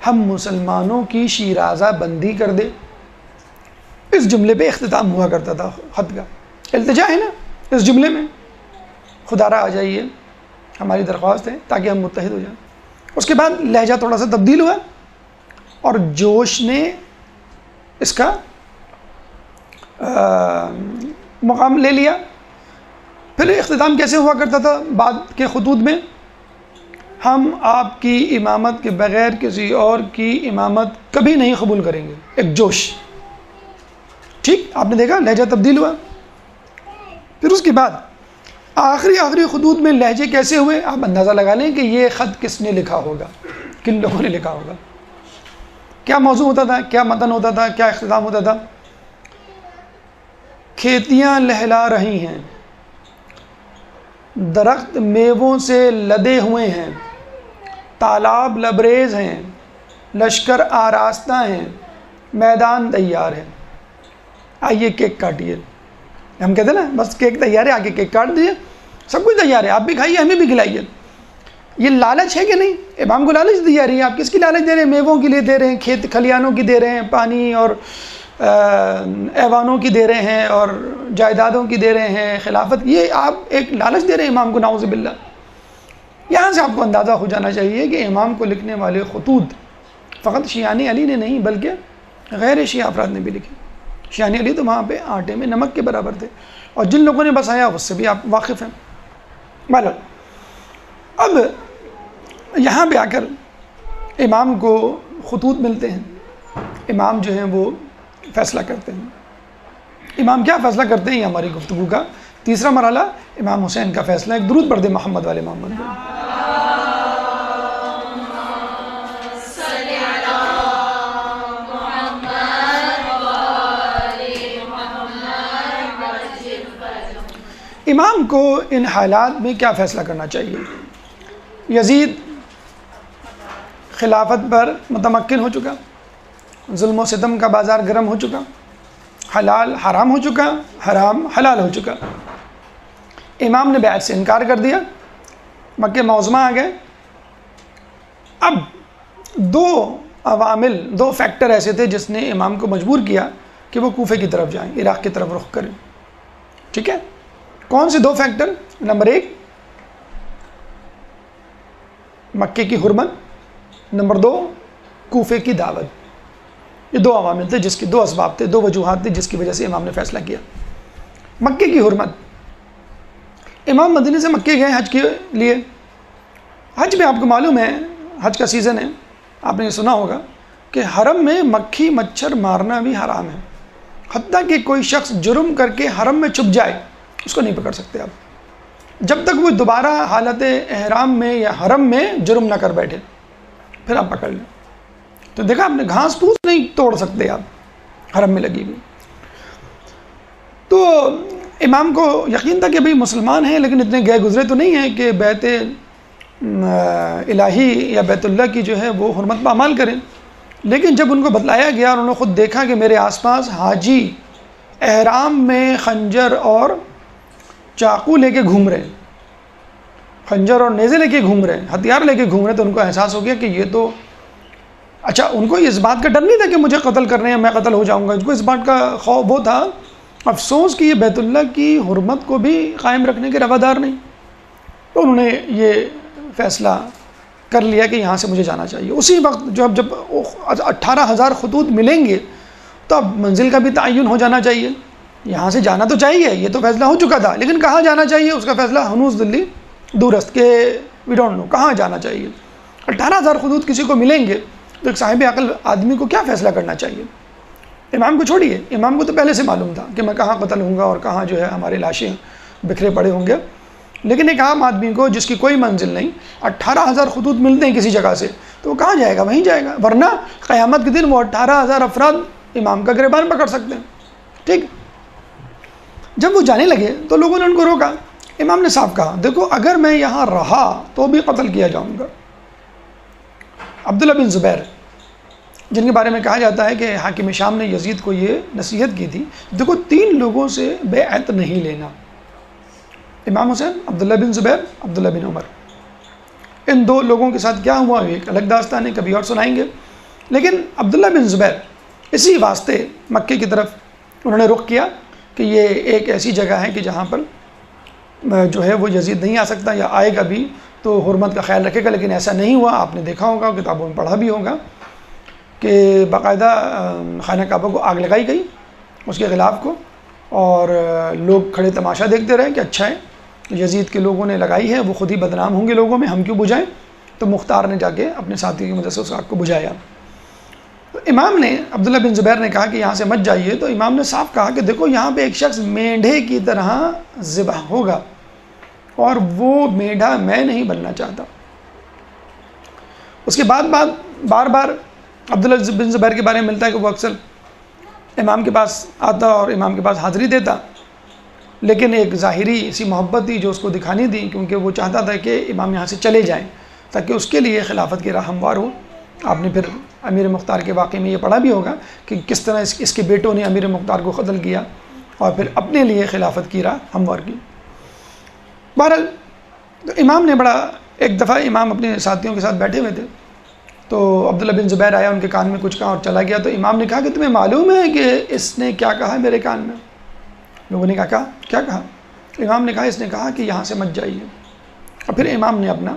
Speaker 2: ہم مسلمانوں کی شیرازہ بندی کر دے، اس جملے پہ اختتام ہوا کرتا تھا خط کا۔ التجا ہے نا اس جملے میں، خدا را آ جائیے، ہماری درخواست ہے تاکہ ہم متحد ہو جائیں۔ اس کے بعد لہجہ تھوڑا سا تبدیل ہوا اور جوش نے اس کا مقام لے لیا۔ پھر اختتام کیسے ہوا کرتا تھا بعد کے خطوط میں؟ ہم آپ کی امامت کے بغیر کسی اور کی امامت کبھی نہیں قبول کریں گے، ایک جوش۔ ٹھیک، آپ نے دیکھا لہجہ تبدیل ہوا۔ پھر اس کے بعد آخری خطوط میں لہجے کیسے ہوئے؟ آپ اندازہ لگا لیں کہ یہ خط کس نے لکھا ہوگا، کن لوگوں نے لکھا ہوگا، کیا موضوع ہوتا تھا، کیا متن ہوتا تھا، کیا اختتام ہوتا تھا؟ کھیتیاں لہلا رہی ہیں، درخت میووں سے لدے ہوئے ہیں، تالاب لبریز ہیں، لشکر آراستہ ہیں، میدان تیار ہے، آئیے کیک کاٹیے۔ ہم کہتے ہیں نا بس کیک تیار ہے، آگے کیک کاٹ دیجیے، سب کچھ تیار ہے، آپ بھی کھائیے ہمیں بھی کھلائیے۔ یہ لالچ ہے کہ نہیں؟ امام کو لالچ دی جا رہی ہے۔ آپ کس کی لالچ دے رہے ہیں؟ میووں کے لیے دے رہے ہیں، کھیت کھلیانوں کی دے رہے ہیں، پانی اور ایوانوں کی دے رہے ہیں، اور جائیدادوں کی دے رہے ہیں، خلافت، یہ آپ ایک لالچ دے رہے ہیں امام کو، نعوذ باللہ۔ یہاں سے آپ کو اندازہ ہو جانا چاہیے کہ امام کو لکھنے والے خطوط فقط شیعان علی نے نہیں بلکہ غیر شیعہ افراد نے بھی لکھے۔ شیعان علی تو وہاں پہ آٹے میں نمک کے برابر تھے، اور جن لوگوں نے بسایا اس سے بھی آپ واقف ہیں۔ بہرحال اب یہاں پہ آ کر امام کو خطوط ملتے ہیں، امام جو ہیں وہ فیصلہ کرتے ہیں۔ امام کیا فیصلہ کرتے ہیں؟ یہ ہماری گفتگو کا تیسرا مرحلہ امام حسین کا فیصلہ. ایک درود پڑھ دے محمد والے محمد پہ. امام کو ان حالات میں کیا فیصلہ کرنا چاہیے؟ یزید خلافت پر متمکن ہو چکا، ظلم و ستم کا بازار گرم ہو چکا، حلال حرام ہو چکا، حرام حلال ہو چکا. امام نے بیعت سے انکار کر دیا، مکہ معظمہ آ گئے. اب دو عوامل، دو فیکٹر ایسے تھے جس نے امام کو مجبور کیا کہ وہ کوفے کی طرف جائیں، عراق کی طرف رخ کریں. ٹھیک ہے، کون سے دو فیکٹر؟ نمبر 1 مکے کی حرمت، نمبر 2 کوفے کی دعوت. یہ دو عوامل تھے، جس کی دو اسباب تھے، دو وجوہات تھے جس کی وجہ سے امام نے فیصلہ کیا. مکے کی حرمت، امام مدینے سے مکے گئے حج کے لیے. حج میں آپ کو معلوم ہے حج کا سیزن ہے، آپ نے یہ سنا ہوگا کہ حرم میں مکھی مچھر مارنا بھی حرام ہے. حتیٰ کہ کوئی شخص جرم کر کے حرم میں چھپ جائے اس کو نہیں پکڑ سکتے آپ، جب تک وہ دوبارہ حالت احرام میں یا حرم میں جرم نہ کر بیٹھے، پھر آپ پکڑ لیں. تو دیکھا آپ نے، گھاس پھوس نہیں توڑ سکتے آپ حرم میں لگی ہوئی. تو امام کو یقین تھا کہ بھئی مسلمان ہیں لیکن اتنے گئے گزرے تو نہیں ہیں کہ بیت الہی یا بیت اللہ کی جو ہے وہ حرمت پامال کریں. لیکن جب ان کو بتلایا گیا اور انہوں نے خود دیکھا کہ میرے آس پاس حاجی احرام میں خنجر اور چاقو لے کے گھوم رہے ہیں، خنجر اور نیزے لے کے گھوم رہے ہیں، ہتھیار لے کے گھوم رہے ہیں، تو ان کو احساس ہو گیا کہ یہ تو اچھا، ان کو اس بات کا ڈر نہیں تھا کہ مجھے قتل کرنے یا میں قتل ہو جاؤں گا. ان کو اس بات کا خوف وہ تھا، افسوس کہ یہ بیت اللہ کی حرمت کو بھی قائم رکھنے کے روادار نہیں. تو انہوں نے یہ فیصلہ کر لیا کہ یہاں سے مجھے جانا چاہیے. اسی وقت جب 18,000 خطوط ملیں گے تو اب منزل کا بھی تعین ہو جانا چاہیے. یہاں سے جانا تو چاہیے، یہ تو فیصلہ ہو چکا تھا، لیکن کہاں جانا چاہیے اس کا فیصلہ ہنوز دلی دورست کے وی ڈونٹ نو کہاں جانا چاہیے. 18,000 خطوط کسی کو ملیں گے تو ایک صاحب عقل آدمی کو کیا فیصلہ کرنا چاہیے؟ امام کو چھوڑیے، امام کو تو پہلے سے معلوم تھا کہ میں کہاں قتل ہوں گا اور کہاں جو ہے ہمارے لاشیں بکھرے پڑے ہوں گے. لیکن ایک عام آدمی کو جس کی کوئی منزل نہیں، 18,000 خطوط ملتے ہیں کسی جگہ سے، تو وہ کہاں جائے گا؟ وہیں جائے گا. ورنہ قیامت کے دن وہ 18,000 افراد امام کا گریبان پکڑ سکتے ہیں. ٹھیک، جب وہ جانے لگے تو لوگوں نے ان کو روکا. امام نے صاف کہا دیکھو اگر میں یہاں رہا تو بھی قتل کیا جاؤں گا. عبداللہ بن زبیر جن کے بارے میں کہا جاتا ہے کہ حاکم شام نے یزید کو یہ نصیحت کی تھی، دیکھو 3 لوگوں سے بیعت نہیں لینا، امام حسین، عبداللہ بن زبیر، عبداللہ بن عمر. ان 2 لوگوں کے ساتھ کیا ہوا ایک الگ داستان ہے، کبھی اور سنائیں گے. لیکن عبداللہ بن زبیر اسی واسطے مکے کی طرف انہوں نے رخ کیا کہ یہ ایک ایسی جگہ ہے کہ جہاں پر جو ہے وہ یزید نہیں آ سکتا، یا آئے گا بھی تو حرمت کا خیال رکھے گا. لیکن ایسا نہیں ہوا. آپ نے دیکھا ہوگا، کتابوں میں پڑھا بھی ہوگا کہ باقاعدہ خانہ کعبہ کو آگ لگائی گئی اس کے خلاف کو، اور لوگ کھڑے تماشا دیکھتے رہے کہ اچھا ہے یزید کے لوگوں نے لگائی ہے، وہ خود ہی بدنام ہوں گے لوگوں میں، ہم کیوں بجھائیں. تو مختار نے جا کے اپنے ساتھی کی مدد سے اس آگ کو بجھایا. تو امام نے، عبداللہ بن زبیر نے کہا کہ یہاں سے مت جائیے. تو امام نے صاف کہا کہ دیکھو یہاں پہ ایک شخص مینڈھے کی طرح ذبح ہوگا اور وہ مینڈھا میں نہیں بننا چاہتا. اس کے بعد بار بار عبداللہ بن زبیر کے بارے میں ملتا ہے کہ وہ اکثر امام کے پاس آتا اور امام کے پاس حاضری دیتا، لیکن ایک ظاہری سی محبت تھی جو اس کو دکھانی تھی، کیونکہ وہ چاہتا تھا کہ امام یہاں سے چلے جائیں تاکہ اس کے لیے خلافت کی راہ ہموار ہو. آپ نے پھر امیر مختار کے واقعے میں یہ پڑھا بھی ہوگا کہ کس طرح اس کے بیٹوں نے امیر مختار کو قتل کیا اور پھر اپنے لیے خلافت کی راہ ہموار کی. بہرحال تو امام نے بڑا، ایک دفعہ امام اپنے ساتھیوں کے ساتھ بیٹھے ہوئے تھے تو عبداللہ بن زبیر آیا، ان کے کان میں کچھ کہا اور چلا گیا. تو امام نے کہا کہ تمہیں معلوم ہے کہ اس نے کیا کہا میرے کان میں؟ لوگوں نے کہا کیا کہا؟ امام نے کہا اس نے کہا کہ یہاں سے مت جائیے. اور پھر امام نے اپنا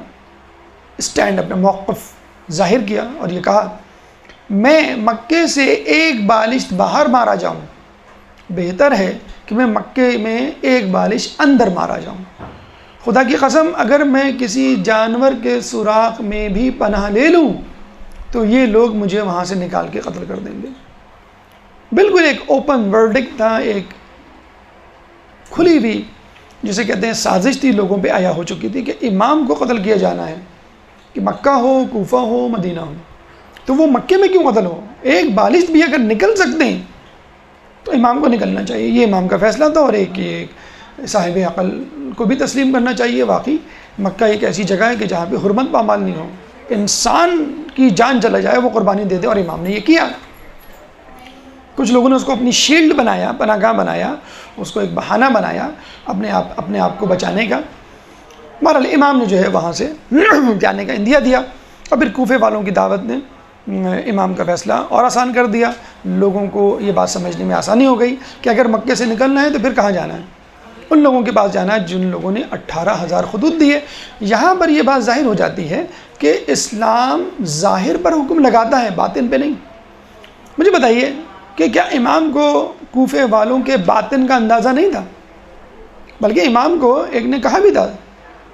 Speaker 2: اسٹینڈ، اپنا موقف ظاہر کیا اور یہ کہا میں مکے سے ایک بالشت باہر مارا جاؤں، بہتر ہے کہ میں مکے میں ایک بالش اندر مارا جاؤں. خدا کی قسم اگر میں کسی جانور کے سوراخ میں بھی پناہ لے لوں تو یہ لوگ مجھے وہاں سے نکال کے قتل کر دیں گے. بالکل ایک اوپن ورڈکٹ تھا، ایک کھلی ہوئی جسے کہتے ہیں سازش تھی لوگوں پہ عیا ہو چکی تھی کہ امام کو قتل کیا جانا ہے، کہ مکہ ہو، کوفہ ہو، مدینہ ہو، تو وہ مکے میں کیوں قتل ہو؟ ایک بالغ بھی اگر نکل سکتے ہیں تو امام کو نکلنا چاہیے، یہ امام کا فیصلہ تھا، اور ایک صاحب عقل کو بھی تسلیم کرنا چاہیے۔ واقعی مکہ ایک ایسی جگہ ہے کہ جہاں پہ حرمت پامال نہیں ہو، انسان کی جان چلا جائے وہ قربانی دے دے، اور امام نے یہ کیا۔ کچھ لوگوں نے اس کو اپنی شیلڈ بنایا، پناہ گاہ بنایا، اس کو ایک بہانہ بنایا اپنے آپ کو بچانے کا۔ بہرحال امام نے جو ہے وہاں سے جانے کا اندیا دیا، اور پھر کوفے والوں کی دعوت نے امام کا فیصلہ اور آسان کر دیا۔ لوگوں کو یہ بات سمجھنے میں آسانی ہو گئی کہ اگر مکے سے نکلنا ہے تو پھر کہاں جانا ہے؟ ان لوگوں کے پاس جانا ہے جن لوگوں نے 18,000 خطوط دیے۔ یہاں پر یہ بات ظاہر ہو جاتی ہے کہ اسلام ظاہر پر حکم لگاتا ہے، باطن پہ نہیں۔ مجھے بتائیے کہ کیا امام کو کوفے والوں کے باطن کا اندازہ نہیں تھا؟ بلکہ امام کو ایک نے کہا بھی تھا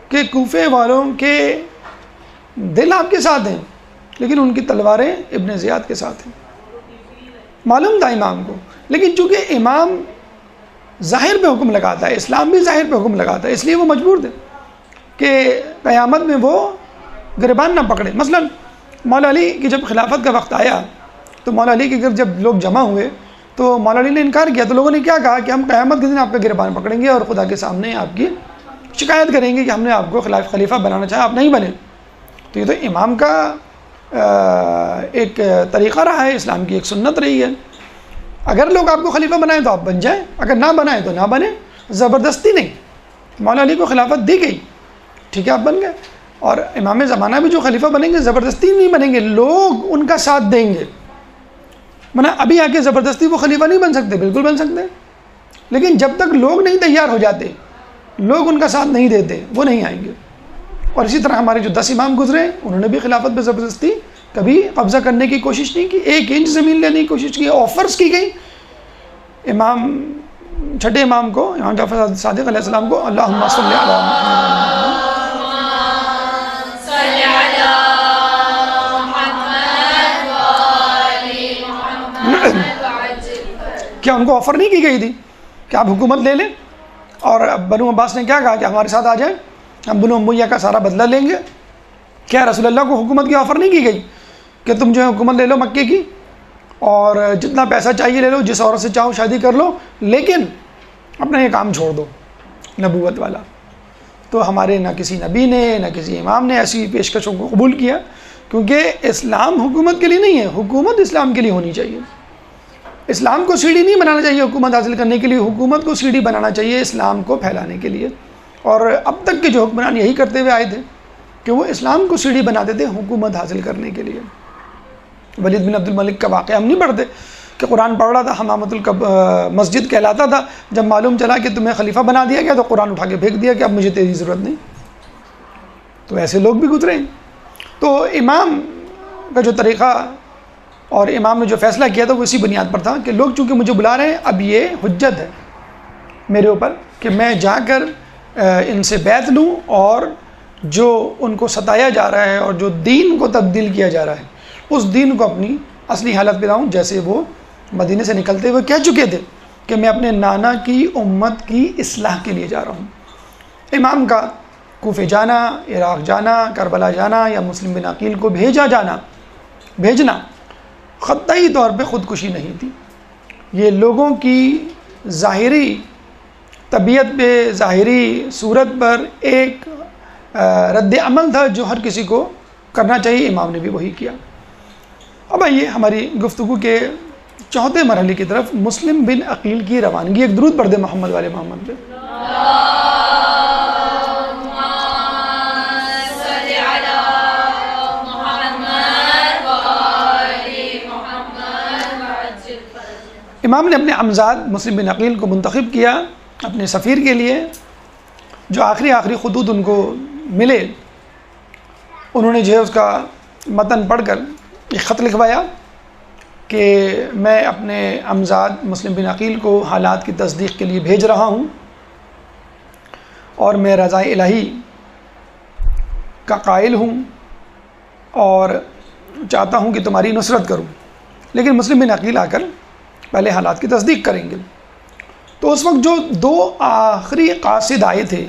Speaker 2: کہ کوفے والوں کے دل آپ کے ساتھ ہیں لیکن ان کی تلواریں ابن زیاد کے ساتھ ہیں۔ معلوم تھا امام کو، لیکن چونکہ امام ظاہر پہ حکم لگاتا ہے، اسلام بھی ظاہر پہ حکم لگاتا ہے، اس لیے وہ مجبور تھے کہ قیامت میں وہ گریبان نہ پکڑے۔ مثلا مولا علی کی جب خلافت کا وقت آیا تو مولا علی کے گھر جب لوگ جمع ہوئے تو مولا علی نے انکار کیا، تو لوگوں نے کیا کہا کہ ہم قیامت کے دن آپ کا گریبان پکڑیں گے اور خدا کے سامنے آپ کی شکایت کریں گے کہ ہم نے آپ کو خلیفہ بنانا چاہا، آپ نہیں بنے۔ تو یہ تو امام کا ایک طریقہ رہا ہے، اسلام کی ایک سنت رہی ہے۔ اگر لوگ آپ کو خلیفہ بنائیں تو آپ بن جائیں، اگر نہ بنائیں تو نہ بنیں، زبردستی نہیں۔ مولا علی کو خلافت دی گئی، ٹھیک ہے آپ بن گئے، اور امام زمانہ بھی جو خلیفہ بنیں گے زبردستی نہیں بنیں گے، لوگ ان کا ساتھ دیں گے۔ ابھی آ کے زبردستی وہ خلیفہ نہیں بن سکتے، بالکل بن سکتے، لیکن جب تک لوگ نہیں تیار ہو جاتے، لوگ ان کا ساتھ نہیں دیتے، وہ نہیں آئیں گے۔ اور اسی طرح ہمارے جو 10 امام گزرے انہوں نے بھی خلافت پہ زبردستی کبھی قبضہ کرنے کی کوشش نہیں کی، 1 انچ زمین لینے کی کوشش کی، آفرز کی گئی۔ چھٹے امام کو، امام جعفر صادق علیہ السلام کو اللہم صلی علی کیا ان کو آفر نہیں کی گئی تھی کہ آپ حکومت لے لیں؟ اور بنو عباس نے کیا کہا کہ ہمارے ساتھ آ جائیں، ہم بنو امیہ کا سارا بدلہ لیں گے۔ کیا رسول اللہ کو حکومت کی آفر نہیں کی گئی کہ تم جو ہے حکومت لے لو مکے کی اور جتنا پیسہ چاہیے لے لو، جس عورت سے چاہو شادی کر لو، لیکن اپنا یہ کام چھوڑ دو نبوت والا؟ تو ہمارے نہ کسی نبی نے نہ کسی امام نے ایسی پیشکشوں کو قبول کیا، کیونکہ اسلام حکومت کے لیے نہیں ہے، حکومت اسلام کے لیے ہونی چاہیے۔ اسلام کو سیڑھی نہیں بنانا چاہیے حکومت حاصل کرنے کے لیے، حکومت کو سیڑھی بنانا چاہیے اسلام کو پھیلانے کے لیے۔ اور اب تک کے جو حکمران یہی کرتے ہوئے آئے تھے کہ وہ اسلام کو سیڑھی بناتے تھے حکومت حاصل کرنے کے لیے۔ ولید بن عبد الملک کا واقعہ ہم نہیں پڑھتے کہ قرآن پڑھ رہا تھا، حمامۃ المسجد کہلاتا تھا، جب معلوم چلا کہ تمہیں خلیفہ بنا دیا گیا تو قرآن اٹھا کے پھینک دیا کہ اب مجھے تیری ضرورت نہیں۔ تو ایسے لوگ بھی گزرے ہیں۔ تو امام کا جو طریقہ اور امام نے جو فیصلہ کیا تھا وہ اسی بنیاد پر تھا کہ لوگ چونکہ مجھے بلا رہے ہیں، اب یہ حجت ہے میرے اوپر کہ میں جا کر ان سے بیعت لوں، اور جو ان کو ستایا جا رہا ہے اور جو دین کو تبدیل کیا جا رہا ہے اس دین کو اپنی اصلی حالت پہ لاؤں، جیسے وہ مدینے سے نکلتے ہوئے کہہ چکے تھے کہ میں اپنے نانا کی امت کی اصلاح کے لیے جا رہا ہوں۔ امام کا کوفے جانا، عراق جانا، کربلا جانا یا مسلم بن عقیل کو بھیجنا قطعی طور پہ خودکشی نہیں تھی، یہ لوگوں کی ظاہری طبیعت پہ، ظاہری صورت پر ایک رد عمل تھا جو ہر کسی کو کرنا چاہیے، امام نے بھی وہی کیا۔ اب آئیے ہماری گفتگو کے چوتھے مرحلے کی طرف، مسلم بن عقیل کی روانگی۔ ایک درود پڑھ دے محمد والے محمد پہ۔ امام نے اپنے امزاد مسلم بن عقیل کو منتخب کیا اپنے سفیر کے لیے۔ جو آخری خطوط ان کو ملے، انہوں نے جو ہے اس کا متن پڑھ کر ایک خط لکھوایا کہ میں اپنے امزاد مسلم بن عقیل کو حالات کی تصدیق کے لیے بھیج رہا ہوں، اور میں رضا الہی کا قائل ہوں اور چاہتا ہوں کہ تمہاری نصرت کروں، لیکن مسلم بن عقیل آ کر پہلے حالات کی تصدیق کریں گے۔ تو اس وقت جو دو آخری قاصد آئے تھے،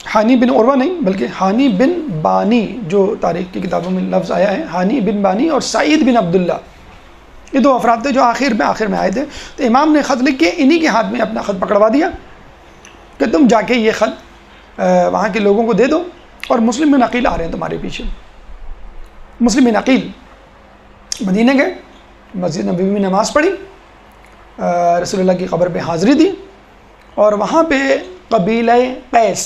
Speaker 2: ہانی بن عروہ نہیں بلکہ ہانی بن بانی، جو تاریخ کی کتابوں میں لفظ آیا ہے، ہانی بن بانی اور سعید بن عبداللہ، یہ دو افراد تھے جو آخر میں آئے تھے. تو امام نے خط لکھ کے انہی کے ہاتھ میں اپنا خط پکڑوا دیا کہ تم جا کے یہ خط وہاں کے لوگوں کو دے دو، اور مسلم بن عقیل آ رہے ہیں تمہارے پیچھے. مسلم بن عقیل مدینہ گئے، مسجد نبوی میں نماز پڑھی، رسول اللہ کی قبر پہ حاضری دی، اور وہاں پہ قبیلہ قیس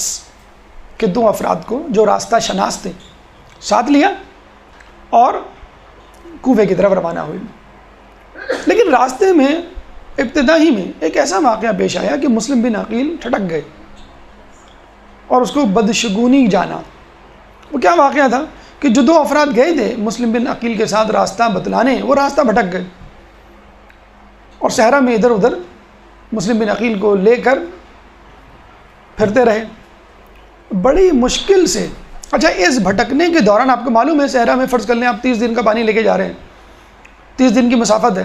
Speaker 2: کے دو افراد کو جو راستہ شناس تھے ساتھ لیا اور کوفے کی طرف روانہ ہوئے. لیکن راستے میں ابتدا ہی میں ایک ایسا واقعہ پیش آیا کہ مسلم بن عقیل ٹھٹک گئے اور اس کو بدشگونی جانا. وہ کیا واقعہ تھا کہ جو دو افراد گئے تھے مسلم بن عقیل کے ساتھ راستہ بتلانے، وہ راستہ بھٹک گئے اور صحرا میں ادھر ادھر مسلم بن عقیل کو لے کر پھرتے رہے بڑی مشکل سے. اچھا، اس بھٹکنے کے دوران آپ کو معلوم ہے صحرا میں فرض کر لیں آپ 30 دن کا پانی لے کے جا رہے ہیں، 30 دن کی مسافت ہے،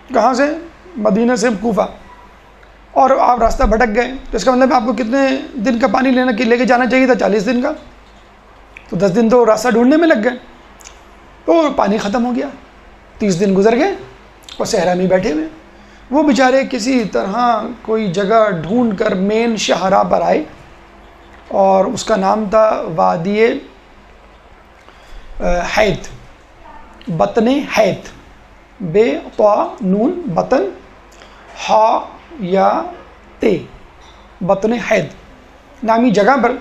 Speaker 2: کہاں سے؟ مدینہ سے کوفہ، اور آپ راستہ بھٹک گئے، تو اس کا مطلب آپ کو کتنے دن کا پانی لے کے جانا چاہیے تھا؟ 40 دن کا. تو 10 دن تو راستہ ڈھونڈنے میں لگ گئے، تو پانی ختم ہو گیا. 30 دن گزر گئے اور صحرا میں بیٹھے ہوئے. وہ بیچارے کسی طرح کوئی جگہ ڈھونڈ کر مین شاہراہ پر آئے، اور اس کا نام تھا وادی حیت، بطن حیت، بے طا نون بطن ہا یا تے، بطن حیت نامی جگہ پر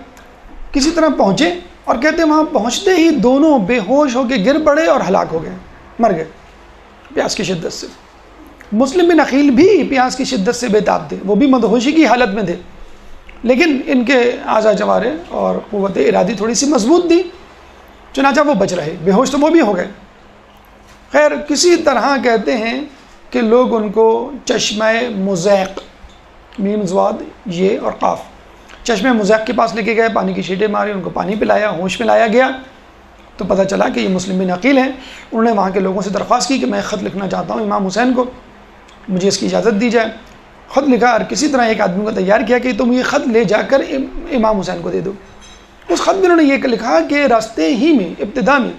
Speaker 2: کسی طرح پہنچے، اور کہتے ہیں وہاں پہنچتے ہی دونوں بے ہوش ہو کے گر پڑے اور ہلاک ہو گئے، مر گئے پیاس کی شدت سے. مسلم بن عقیل بھی پیاس کی شدت سے بے تاب تھے، وہ بھی مدہوشی کی حالت میں تھے، لیکن ان کے اعضاء جوارے اور قوت ارادی تھوڑی سی مضبوط تھی، چنانچہ وہ بچ رہے. بے ہوش تو وہ بھی ہو گئے. خیر کسی طرح کہتے ہیں کہ لوگ ان کو چشمہ مزیق، میم زواد یہ اور قاف، چشمہ مزیق کے پاس لے کے گئے، پانی کی شیٹیں ماری، ان کو پانی پلایا، ہوش میں لایا گیا تو پتہ چلا کہ یہ مسلم بن عقیل ہیں. انہوں نے وہاں کے لوگوں سے درخواست کی کہ میں خط لکھنا چاہتا ہوں امام حسین کو، مجھے اس کی اجازت دی جائے. خط لکھا اور کسی طرح ایک آدمی کو تیار کیا کہ تم یہ خط لے جا کر امام حسین کو دے دو. اس خط میں انہوں نے یہ لکھا کہ راستے ہی میں ابتدا میں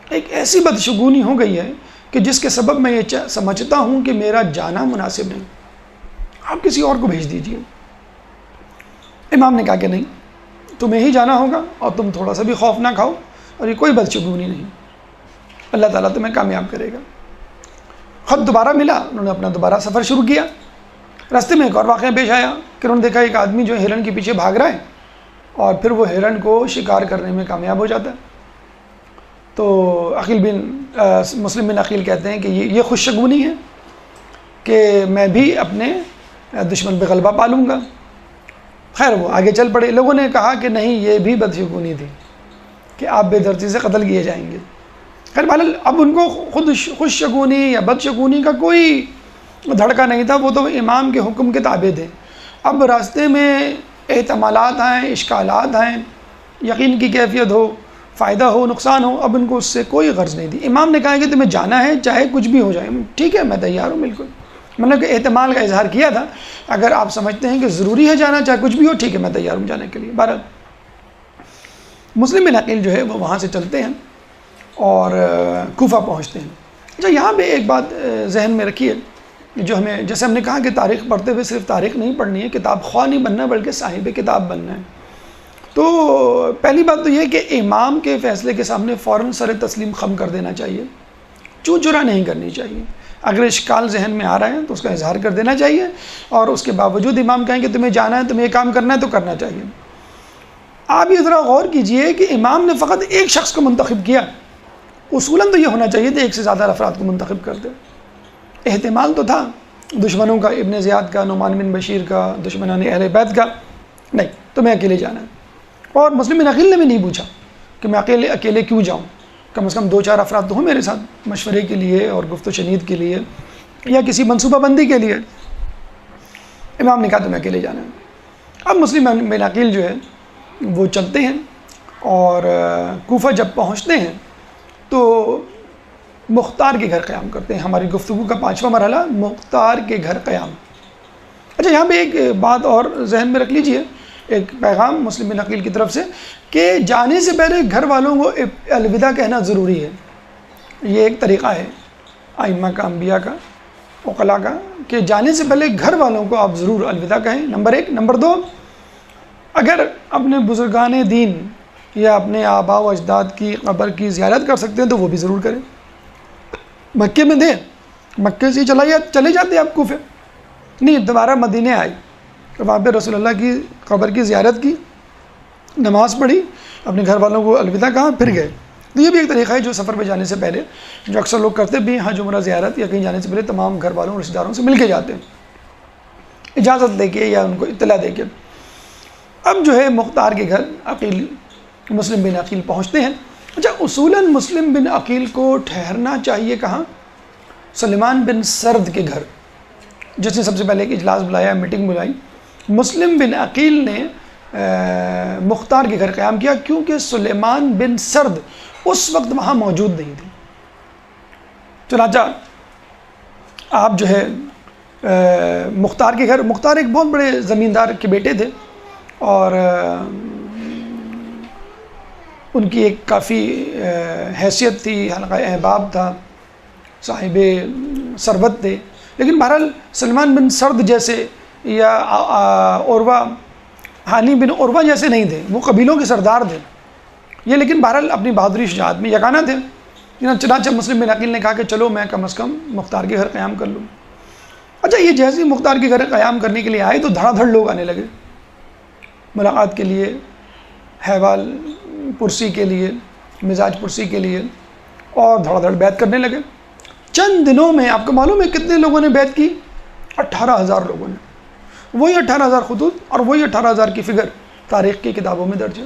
Speaker 2: ایک ایسی بدشگونی ہو گئی ہے کہ جس کے سبب میں یہ سمجھتا ہوں کہ میرا جانا مناسب نہیں، آپ کسی اور کو بھیج دیجیے. امام نے کہا کہ نہیں، تمہیں ہی جانا ہوگا، اور تم تھوڑا سا بھی خوف نہ کھاؤ، اور یہ کوئی بدشگونی نہیں، اللہ تعالیٰ تمہیں کامیاب کرے گا. خط دوبارہ ملا، انہوں نے اپنا دوبارہ سفر شروع کیا. راستے میں ایک اور واقعہ پیش آیا کہ انہوں نے دیکھا ایک آدمی جو ہرن کے پیچھے بھاگ رہا ہے، اور پھر وہ ہرن کو شکار کرنے میں کامیاب ہو جاتا ہے. تو مسلم بن عقیل کہتے ہیں کہ یہ خوش شگونی ہے کہ میں بھی اپنے دشمن پہ غلبہ پالوں گا. خیر وہ آگے چل پڑے. لوگوں نے کہا کہ نہیں، یہ بھی بدشگونی تھی کہ آپ بے دردی سے قتل کیے جائیں گے. خیر بہرحال اب ان کو خود خوش شگونی یا بدشگونی کا کوئی دھڑکا نہیں تھا، وہ تو امام کے حکم کے تابع تھے. اب راستے میں احتمالات آئیں، اشکالات آئیں، یقین کی کیفیت ہو، فائدہ ہو، نقصان ہو، اب ان کو اس سے کوئی غرض نہیں تھی. امام نے کہا کہ تمہیں جانا ہے چاہے کچھ بھی ہو جائے. ٹھیک ہے، میں تیار ہوں بالکل. میں نے کہ احتمال کا اظہار کیا تھا، اگر آپ سمجھتے ہیں کہ ضروری ہے جانا چاہے کچھ بھی ہو، ٹھیک ہے میں تیار ہوں جانے کے لیے. بہرحال مسلم بن عقیل جو ہے وہ وہاں سے چلتے ہیں اور کوفہ پہنچتے ہیں. اچھا یہاں پہ ایک بات ذہن میں رکھیے، جو ہمیں جیسے ہم نے کہا کہ تاریخ پڑھتے ہوئے صرف تاریخ نہیں پڑھنی ہے، کتاب خواہ نہیں بننا بلکہ صاحب کتاب بننا ہے. تو پہلی بات تو یہ کہ امام کے فیصلے کے سامنے فوراً سر تسلیم خم کر دینا چاہیے، چو چرا نہیں کرنی چاہیے. اگر اشکال ذہن میں آ رہا ہے تو اس کا اظہار کر دینا چاہیے، اور اس کے باوجود امام کہیں کہ تمہیں جانا ہے، تمہیں یہ کام کرنا ہے تو کرنا چاہیے. آپ یہ ذرا غور کیجئے کہ امام نے فقط ایک شخص کو منتخب کیا. اصولاً تو یہ ہونا چاہیے تھا ایک سے زیادہ افراد کو منتخب کر دے. احتمال تو تھا دشمنوں کا، ابن زیاد کا، نعمان بن بشیر کا، دشمنان اہل بیت کا. نہیں، تمہیں اکیلے جانا ہے. اور مسلم بن عقیل نے بھی نہیں پوچھا کہ میں اکیلے کیوں جاؤں، کم از کم 2-4 افراد تو ہوں میرے ساتھ مشورے کے لیے اور گفت و شنید کے لیے یا کسی منصوبہ بندی کے لیے. امام نے کہا تمہیں اکیلے جانا ہے. اب مسلم بن عقیل جو ہے وہ چلتے ہیں، اور کوفہ جب پہنچتے ہیں تو مختار کے گھر قیام کرتے ہیں. ہماری گفتگو کا 5واں مرحلہ مختار کے گھر قیام. اچھا یہاں پہ ایک بات اور ذہن میں رکھ لیجئے، ایک پیغام مسلم بن عقیل کی طرف سے کہ جانے سے پہلے گھر والوں کو الوداع کہنا ضروری ہے. یہ ایک طریقہ ہے ائمہ کا، انبیاء کا، عقلاء کا، کہ جانے سے پہلے گھر والوں کو آپ ضرور الوداع کہیں، نمبر 1. نمبر 2، اگر اپنے بزرگان دین یا اپنے آباء و اجداد کی قبر کی زیارت کر سکتے ہیں تو وہ بھی ضرور کریں. مکے میں تھے، مکے سے چلے جاتے آپ کوفے، نہیں دوبارہ مدینے آئے، وہاں پہ رسول اللہ کی قبر کی زیارت کی، نماز پڑھی، اپنے گھر والوں کو الوداع کہا، پھر گئے. تو یہ بھی ایک طریقہ ہے جو سفر پہ جانے سے پہلے، جو اکثر لوگ کرتے بھی ہیں، حج عمرہ زیارت یا کہیں جانے سے پہلے تمام گھر والوں رشتہ داروں سے مل کے جاتے ہیں، اجازت لے کے یا ان کو اطلاع دے کے. اب جو ہے مختار کے گھر عقیل، مسلم بن عقیل پہنچتے ہیں. اچھا اصولاً مسلم بن عقیل کو ٹھہرنا چاہیے کہاں؟ سلیمان بن سرد کے گھر، جس نے سب سے پہلے ایک اجلاس بلایا، میٹنگ بلائی. مسلم بن عقیل نے مختار کے گھر قیام کیا کیونکہ سلیمان بن سرد اس وقت وہاں موجود نہیں تھے. چنانچہ آپ جو ہے مختار کے گھر، مختار ایک بہت بڑے زمیندار کے بیٹے تھے اور ان کی ایک کافی حیثیت تھی، حلقہ احباب تھا، صاحب ثروت تھے. لیکن بہرحال سلمان بن سرد جیسے یا عروہ، ہانی بن عروہ جیسے نہیں تھے، وہ قبیلوں کے سردار تھے یہ، لیکن بہرحال اپنی بہادری شجاعت میں یگانہ تھے. چنانچہ مسلم بن عقیل نے کہا کہ چلو میں کم از کم مختار کے گھر قیام کر لوں. اچھا یہ جیسے ہی مختار کے گھر قیام کرنے کے لیے آئے تو دھڑا دھڑ لوگ آنے لگے ملاقات کے لیے، حوال پرسی کے لیے، مزاج پرسی کے لیے، اور دھڑا دھڑ بیعت کرنے لگے. چند دنوں میں آپ کو معلوم ہے کتنے لوگوں نے بیعت کی؟ 18,000 لوگوں نے. وہی 18,000 خطوط اور وہی 18,000 کی فگر تاریخ کی کتابوں میں درج ہے.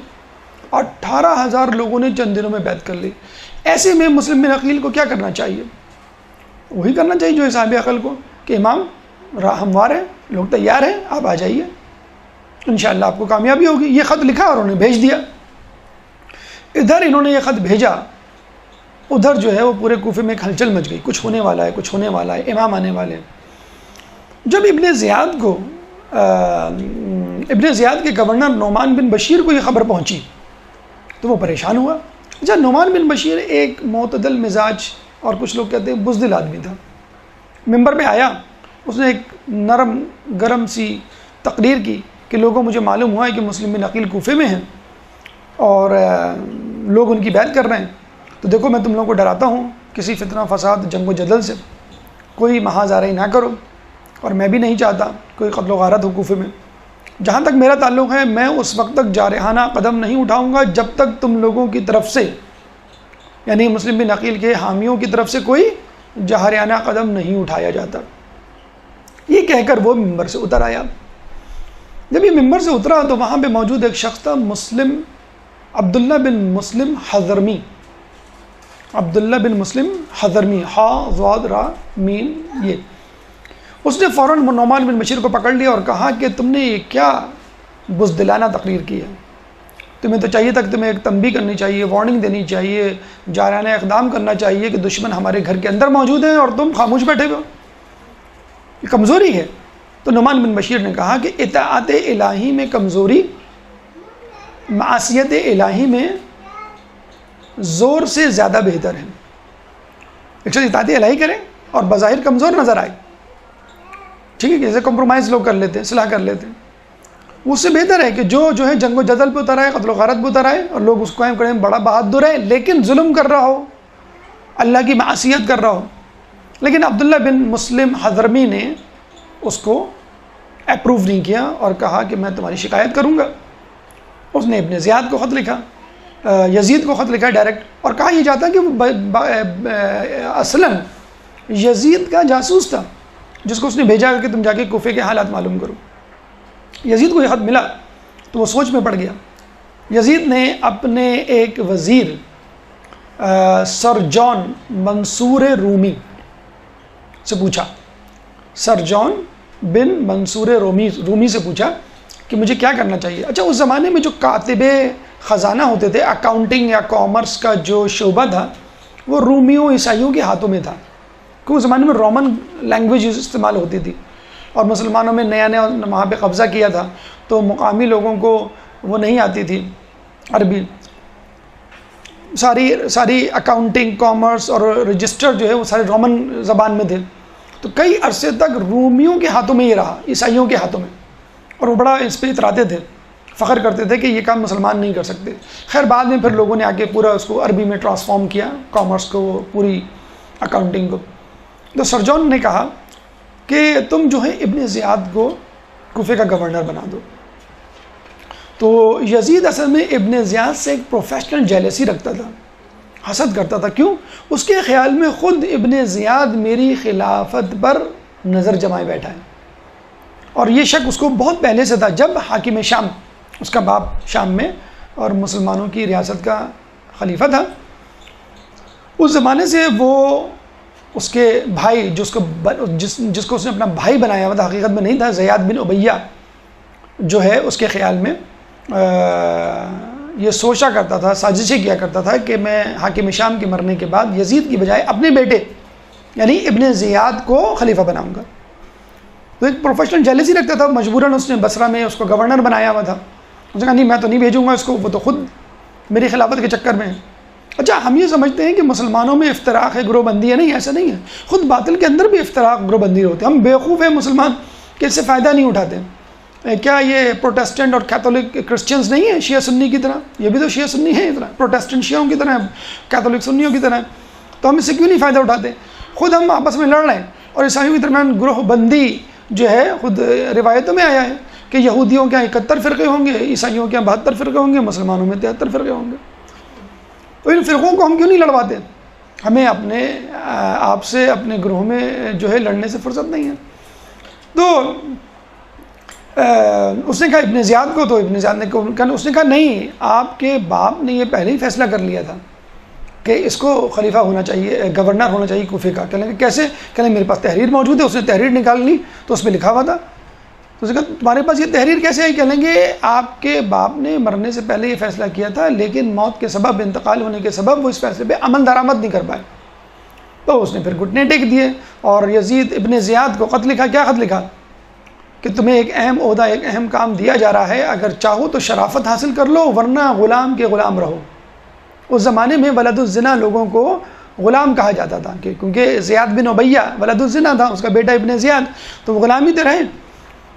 Speaker 2: 18,000 لوگوں نے چند دنوں میں بیعت کر لی. ایسے میں مسلم بن عقیل کو کیا کرنا چاہیے؟ وہی کرنا چاہیے جو صاحب عقل کو، کہ امام راہ ہموار ہے، لوگ تیار ہیں، آپ آ جائیے، انشاءاللہ آپ کو کامیابی ہوگی. یہ خط لکھا اور انہیں بھیج دیا. ادھر انہوں نے یہ خط بھیجا، ادھر جو ہے وہ پورے کوفے میں ایک ہلچل مچ گئی، کچھ ہونے والا ہے، کچھ ہونے والا ہے، امام آنے والے ہیں. جب ابن زیاد کے گورنر نعمان بن بشیر کو یہ خبر پہنچی تو وہ پریشان ہوا. اچھا نعمان بن بشیر ایک معتدل مزاج اور کچھ لوگ کہتے ہیں بزدل آدمی تھا. ممبر پہ آیا، اس نے ایک نرم گرم سی تقریر کی کہ لوگوں مجھے معلوم ہوا ہے کہ مسلم بن عقیل کوفے میں ہیں اور لوگ ان کی بیعت کر رہے ہیں، تو دیکھو میں تم لوگوں کو ڈراتا ہوں کسی فتنہ فساد جنگ و جدل سے، کوئی محاذ آرائی نہ کرو، اور میں بھی نہیں چاہتا کوئی قتل و غارت ہو کوفے میں. جہاں تک میرا تعلق ہے میں اس وقت تک جارحانہ قدم نہیں اٹھاؤں گا جب تک تم لوگوں کی طرف سے، یعنی مسلم بن عقیل کے حامیوں کی طرف سے کوئی جارحانہ قدم نہیں اٹھایا جاتا. یہ کہہ کر وہ ممبر سے اتر آیا. جب یہ ممبر سے اترا تو وہاں پہ موجود ایک شخص تھا، عبداللہ بن مسلم حضرمی. عبداللہ بن مسلم حضرمی، ہا ضاد را میم. یہ اس نے فوراً نعمان بن بشیر کو پکڑ لیا اور کہا کہ تم نے یہ کیا بزدلانہ تقریر کی ہے؟ تمہیں تو چاہیے تک تمہیں ایک تنبیہ کرنی چاہیے، وارننگ دینی چاہیے، جارحانہ اقدام کرنا چاہیے کہ دشمن ہمارے گھر کے اندر موجود ہیں اور تم خاموش بیٹھے ہوئے ہو، یہ کمزوری ہے. تو نعمان بن بشیر نے کہا کہ اطاعت الہی میں کمزوری معصیت الہی میں زور سے زیادہ بہتر ہے. ایک شخص اطاعت الہی کرے اور بظاہر کمزور نظر آئے، ٹھیک ہے، جیسے کمپرومائز لوگ کر لیتے ہیں، صلاح کر لیتے ہیں، اس سے بہتر ہے کہ جو ہے جنگ و جدل پہ اتر آئے، قتل و غارت پہ اتر آئے اور لوگ اس کو قائم کریں بڑا بہادر ہے لیکن ظلم کر رہا ہو، اللہ کی معصیت کر رہا ہو. لیکن عبداللہ بن مسلم حضرمی نے اس کو اپروو نہیں کیا اور کہا کہ میں تمہاری شکایت کروں گا. اس نے ابن زیاد کو خط لکھا، یزید کو خط لکھا ڈائریکٹ، اور کہا یہ چاہتا کہ وہ اصلاً یزید کا جاسوس تھا جس کو اس نے بھیجا کہ تم جا کے کوفے کے حالات معلوم کرو. یزید کو یہ خط ملا تو وہ سوچ میں پڑ گیا. یزید نے اپنے ایک وزیر سر جان منصور رومی سے پوچھا، سر جان بن منصور رومی سے پوچھا کہ مجھے کیا کرنا چاہیے. اچھا اس زمانے میں جو کاتب خزانہ ہوتے تھے، اکاؤنٹنگ یا کامرس کا جو شعبہ تھا وہ رومیوں عیسائیوں کے ہاتھوں میں تھا، کہ اس زمانے میں رومن لینگویج استعمال ہوتی تھی. اور مسلمانوں میں نیا نیا وہاں پہ قبضہ کیا تھا، تو مقامی لوگوں کو وہ نہیں آتی تھی عربی، ساری اکاؤنٹنگ، کامرس اور رجسٹر جو ہے وہ سارے رومن زبان میں تھے، تو کئی عرصے تک رومیوں کے ہاتھوں میں یہ رہا، عیسائیوں کے ہاتھوں میں، اور وہ بڑا اس پہ اتراتے تھے، فخر کرتے تھے کہ یہ کام مسلمان نہیں کر سکتے۔ خیر بعد میں پھر لوگوں نے آ کے پورا اس کو عربی میں ٹرانسفارم کیا، کامرس کو، پوری اکاؤنٹنگ کو۔ تو سر جان نے کہا کہ تم جو ہے ابن زیاد کو کوفے کا گورنر بنا دو۔ تو یزید اصل میں ابن زیاد سے ایک پروفیشنل جیلسی رکھتا تھا، حسد کرتا تھا۔ کیوں؟ اس کے خیال میں خود ابن زیاد میری خلافت پر نظر جمائے بیٹھا ہے، اور یہ شک اس کو بہت پہلے سے تھا، جب حاکم شام، اس کا باپ شام میں اور مسلمانوں کی ریاست کا خلیفہ تھا، اس زمانے سے وہ اس کے بھائی جس کو اس نے اپنا بھائی بنایا ہوا تھا، حقیقت میں نہیں تھا، زیاد بن امیہ جو ہے، اس کے خیال میں یہ سوچا کرتا تھا، سازشیں کیا کرتا تھا کہ میں حاکم شام کے مرنے کے بعد یزید کی بجائے اپنے بیٹے یعنی ابن زیاد کو خلیفہ بناؤں گا۔ تو ایک پروفیشنل جیلسی رکھتا تھا، مجبوراً اس نے بصرہ میں اس کو گورنر بنایا ہوا تھا۔ اس نے کہا نہیں میں تو نہیں بھیجوں گا اس کو، وہ تو خود میری خلافت کے چکر میں ہے۔ اچھا ہم یہ سمجھتے ہیں کہ مسلمانوں میں افتراق ہے، گروہ بندی ہے، نہیں، ایسا نہیں ہے، خود باطل کے اندر بھی افتراق، گروہ بندی ہوتی ہے۔ ہم بیوقوف ہیں مسلمان کہ اس سے فائدہ نہیں اٹھاتے۔ کیا یہ پروٹیسٹنٹ اور کیتھولک کرسچنز نہیں ہیں شیعہ سنی کی طرح؟ یہ بھی تو شیعہ سنی ہیں، طرح پروٹیسٹنٹ شیعوں کی طرح، کیتھولک سنیوں کی طرح، تو ہم اس سے کیوں نہیں فائدہ اٹھاتے؟ خود ہم آپس میں لڑ رہے ہیں، اور عیسائیوں کے درمیان گروہ بندی جو ہے خود روایتوں میں آیا ہے کہ یہودیوں کے 71 فرقے ہوں گے، عیسائیوں کے 72 فرقے ہوں گے، مسلمانوں میں 73 فرقے ہوں گے۔ تو ان فرقوں کو ہم کیوں نہیں لڑواتے؟ ہمیں اپنے آپ سے، اپنے گروہ میں جو ہے لڑنے سے فرصت نہیں ہے۔ تو اس نے کہا ابن زیاد کو، تو ابن زیاد نے اس نے کہا نہیں، آپ کے باپ نے یہ پہلے ہی فیصلہ کر لیا تھا کہ اس کو خلیفہ ہونا چاہیے، گورنر ہونا چاہیے کوفے کا۔ کہنے لگے کیسے؟ کہنے میرے پاس تحریر موجود ہے، اس نے تحریر نکال لی تو اس میں لکھا ہوا تھا۔ تو اس نے کہا تمہارے پاس یہ تحریر کیسے آئی؟ کہنے لگے آپ کے باپ نے مرنے سے پہلے یہ فیصلہ کیا تھا، لیکن موت کے سبب، انتقال ہونے کے سبب وہ اس فیصلے پہ عمل درآمد نہیں کر پائے۔ تو اس نے پھر گھٹنے ٹیک دیے اور یزید ابن زیاد کو خط لکھا۔ کیا خط لکھا؟ کہ تمہیں ایک اہم عہدہ، ایک اہم کام دیا جا رہا ہے، اگر چاہو تو شرافت حاصل کر لو، ورنہ غلام کے غلام رہو۔ اس زمانے میں ولد الزنا لوگوں کو غلام کہا جاتا تھا، کیونکہ زیاد بن امیہ ولد الزنا تھا، اس کا بیٹا ابن زیاد، تو وہ غلام ہی تو رہے۔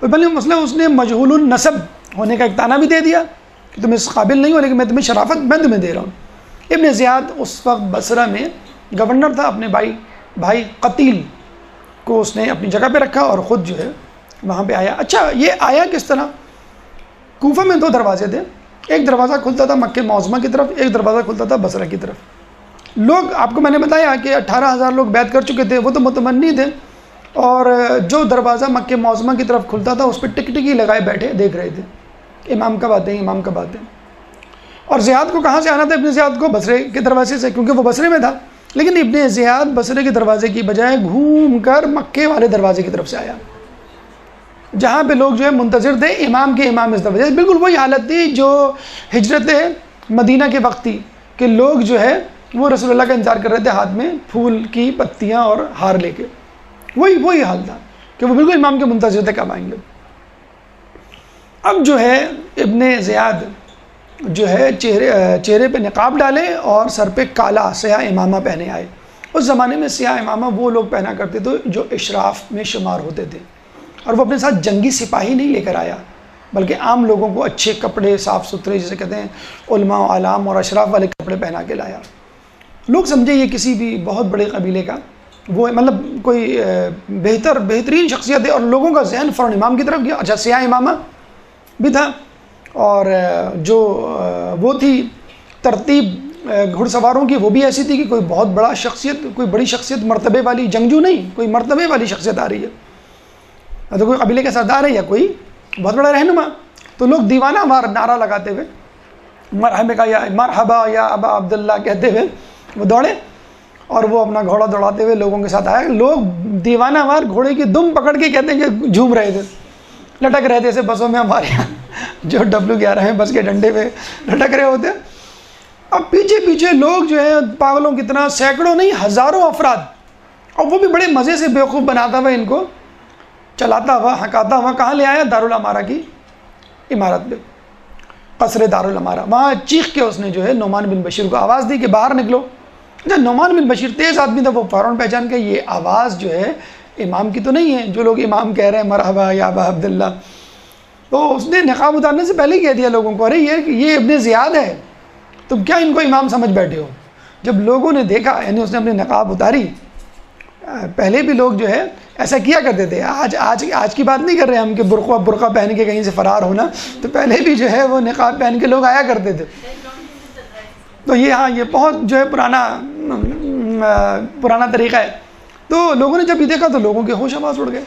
Speaker 2: پہلے مسئلہ اس نے مجہول النسب ہونے کا ایک طعنہ بھی دے دیا کہ تم اس قابل نہیں ہو، لیکن میں تمہیں شرافت میں تمہیں دے رہا ہوں۔ ابن زیاد اس وقت بصرہ میں گورنر تھا، اپنے بھائی قتیل کو اس نے اپنی جگہ پہ رکھا اور خود جو ہے وہاں پہ آیا۔ اچھا یہ آیا کس طرح؟ کوفہ میں 2 دروازے تھے، ایک دروازہ کھلتا تھا مکہ معظمہ کی طرف، ایک دروازہ کھلتا تھا بصرہ کی طرف۔ لوگ، آپ کو میں نے بتایا کہ 18,000 لوگ بیعت کر چکے تھے، وہ تو متمنی تھے، اور جو دروازہ مکہ معظمہ کی طرف کھلتا تھا اس پہ ٹکٹکی لگائے بیٹھے دیکھ رہے تھے امام کب آتے ہیں، امام کب آتے ہیں۔ اور زیاد کو کہاں سے آنا تھا؟ ابن زیاد کو بصرے کے دروازے سے، کیونکہ وہ بصرے میں تھا، لیکن ابن زیاد بصرے کے دروازے کی بجائے گھوم کر مکے والے دروازے کی طرف سے آیا، جہاں پہ لوگ جو ہے منتظر تھے امام کے، امام اس دروازے۔ بالکل وہی حالت تھی جو ہجرت مدینہ کے وقت تھی، کہ لوگ جو ہے وہ رسول اللہ کا انتظار کر رہے تھے، ہاتھ میں پھول کی پتیاں اور ہار لے کے۔ وہی حال تھا کہ وہ بالکل امام کے منتظر تھے کب آئیں گے۔ اب جو ہے ابن زیاد جو ہے چہرے پہ نقاب ڈالے اور سر پہ کالا سیاہ امامہ پہنے آئے۔ اس زمانے میں سیاہ امامہ وہ لوگ پہنا کرتے تھے جو اشراف میں شمار ہوتے تھے، اور وہ اپنے ساتھ جنگی سپاہی نہیں لے کر آیا، بلکہ عام لوگوں کو اچھے کپڑے، صاف ستھرے، جسے کہتے ہیں علماء و علام اور اشراف والے کپڑے پہنا کے لایا۔ لوگ سمجھے یہ کسی بھی بہت بڑے قبیلے کا وہ مطلب کوئی بہترین شخصیت ہے، اور لوگوں کا ذہن فوراً امام کی طرف گیا۔ اچھا سیاہ امامہ بھی تھا، اور جو وہ تھی ترتیب گھڑ سواروں کی، وہ بھی ایسی تھی کہ کوئی بہت بڑا شخصیت، کوئی بڑی شخصیت، مرتبے والی جنگجو نہیں، کوئی مرتبے والی شخصیت آ رہی ہے، تو کوئی قبیلے کا سردار ہے یا کوئی بہت بڑا رہنما۔ تو لوگ دیوانہ وار نعرہ لگاتے ہوئے، مرحبا یا ابا عبداللہ کہتے ہوئے وہ دوڑے، اور وہ اپنا گھوڑا دوڑاتے ہوئے لوگوں کے ساتھ آیا۔ لوگ دیوانہ وار گھوڑے کی دم پکڑ کے کہتے ہیں کہ جھوم رہے تھے، لٹک رہے تھے، جیسے بسوں میں ہمارے یہاں جو W11 ہیں بس کے ڈنڈے پہ لٹک رہے ہوتے۔ اب پیچھے لوگ جو ہے پاگلوں کی طرح، سینکڑوں نہیں ہزاروں افراد، اور وہ بھی بڑے مزے سے بیوقوف بناتا ہوا ان کو، چلاتا ہوا ہکاتا ہوا کہاں لے آیا؟ دارالامارہ کی عمارت پہ، قصر دارالامارہ. وہاں چیخ کے اس نے جو ہے نعمان بن بشیر کو آواز دی کہ باہر نکلو. جب نعمان بن بشیر تیز آدمی تھا، وہ فوراً پہچان کے یہ آواز جو ہے امام کی تو نہیں ہے، جو لوگ امام کہہ رہے ہیں مرحبا یا ابا عبداللہ. تو اس نے نقاب اتارنے سے پہلے ہی کہہ دیا لوگوں کو، ارے یہ ابن زیاد ہے، تم کیا ان کو امام سمجھ بیٹھے ہو؟ جب لوگوں نے دیکھا، یعنی اس نے اپنی نقاب اتاری. پہلے بھی لوگ جو ہے ایسا کیا کرتے تھے، آج کی بات نہیں کر رہے ہم کہ برقع پہن کے کہیں سے فرار ہونا، تو پہلے بھی جو ہے وہ نقاب پہن کے لوگ آیا کرتے تھے. تو یہ بہت جو ہے پرانا طریقہ ہے. تو لوگوں نے جب یہ دیکھا تو لوگوں کے ہوش آواز اڑ گئے.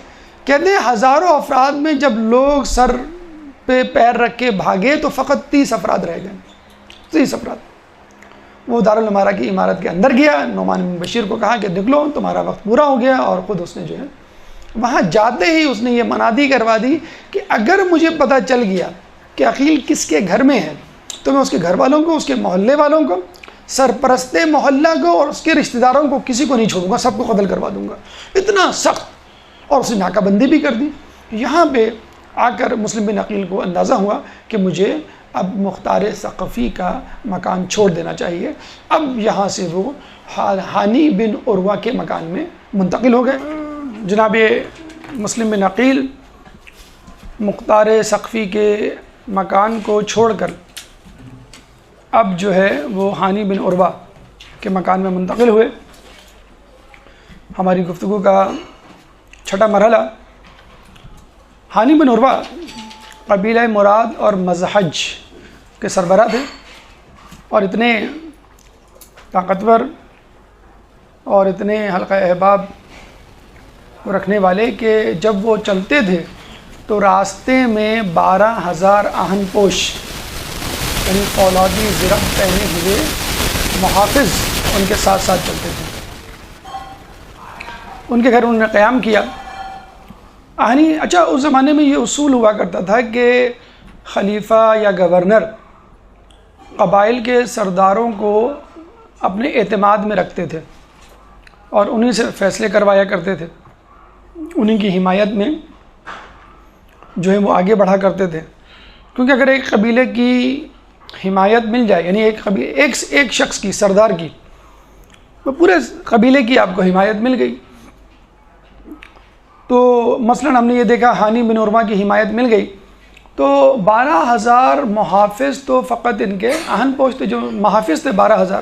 Speaker 2: کہتے ہیں ہزاروں افراد میں جب لوگ سر پہ پیر رکھ کے بھاگے تو فقط 30 افراد رہ گئے. 30 افراد. وہ دارالامارہ کی عمارت کے اندر گیا، نعمان بن بشیر کو کہا کہ نکلو تمہارا وقت پورا ہو گیا، اور خود اس نے جو ہے وہاں جاتے ہی اس نے یہ منادی کروا دی کہ اگر مجھے پتہ چل گیا کہ عقیل کس کے گھر میں ہے تو میں اس کے گھر والوں کو، اس کے محلے والوں کو، سرپرست محلہ کو اور اس کے رشتہ داروں کو کسی کو نہیں چھوڑوں گا، سب کو قتل کروا دوں گا. اتنا سخت. اور اس نے ناکہ بندی بھی کر دی. یہاں پہ آ کر مسلم بن عقیل کو اندازہ ہوا کہ مجھے اب مختار ثقفی کا مکان چھوڑ دینا چاہیے. اب یہاں سے وہ ہانی بن عروہ کے مکان میں منتقل ہو گئے. جناب مسلم بن عقیل مختار ثقفی کے مکان کو چھوڑ کر اب جو ہے وہ ہانی بن عروہ کے مکان میں منتقل ہوئے. ہماری گفتگو کا چھٹا مرحلہ، ہانی بن عروہ قبیلہ مراد اور مزحج کے سربراہ تھے، اور اتنے طاقتور اور اتنے حلقہ احباب رکھنے والے کہ جب وہ چلتے تھے تو راستے میں 12,000 آہن پوش یعنی فولادی زرہ پہنے ہوئے محافظ ان کے ساتھ ساتھ چلتے تھے. ان کے گھر انہوں نے قیام کیا. اچھا اس زمانے میں یہ اصول ہوا کرتا تھا کہ خلیفہ یا گورنر قبائل کے سرداروں کو اپنے اعتماد میں رکھتے تھے اور انہی سے فیصلے کروایا کرتے تھے، انہی کی حمایت میں جو ہے وہ آگے بڑھا کرتے تھے. کیونکہ اگر ایک قبیلے کی حمایت مل جائے، یعنی ایک شخص کی، سردار کی، تو پورے قبیلے کی آپ کو حمایت مل گئی. تو مثلا ہم نے یہ دیکھا ہانی بن عروہ کی حمایت مل گئی تو 12,000 محافظ تو فقط ان کے آہن پوش تھے، جو محافظ تھے 12,000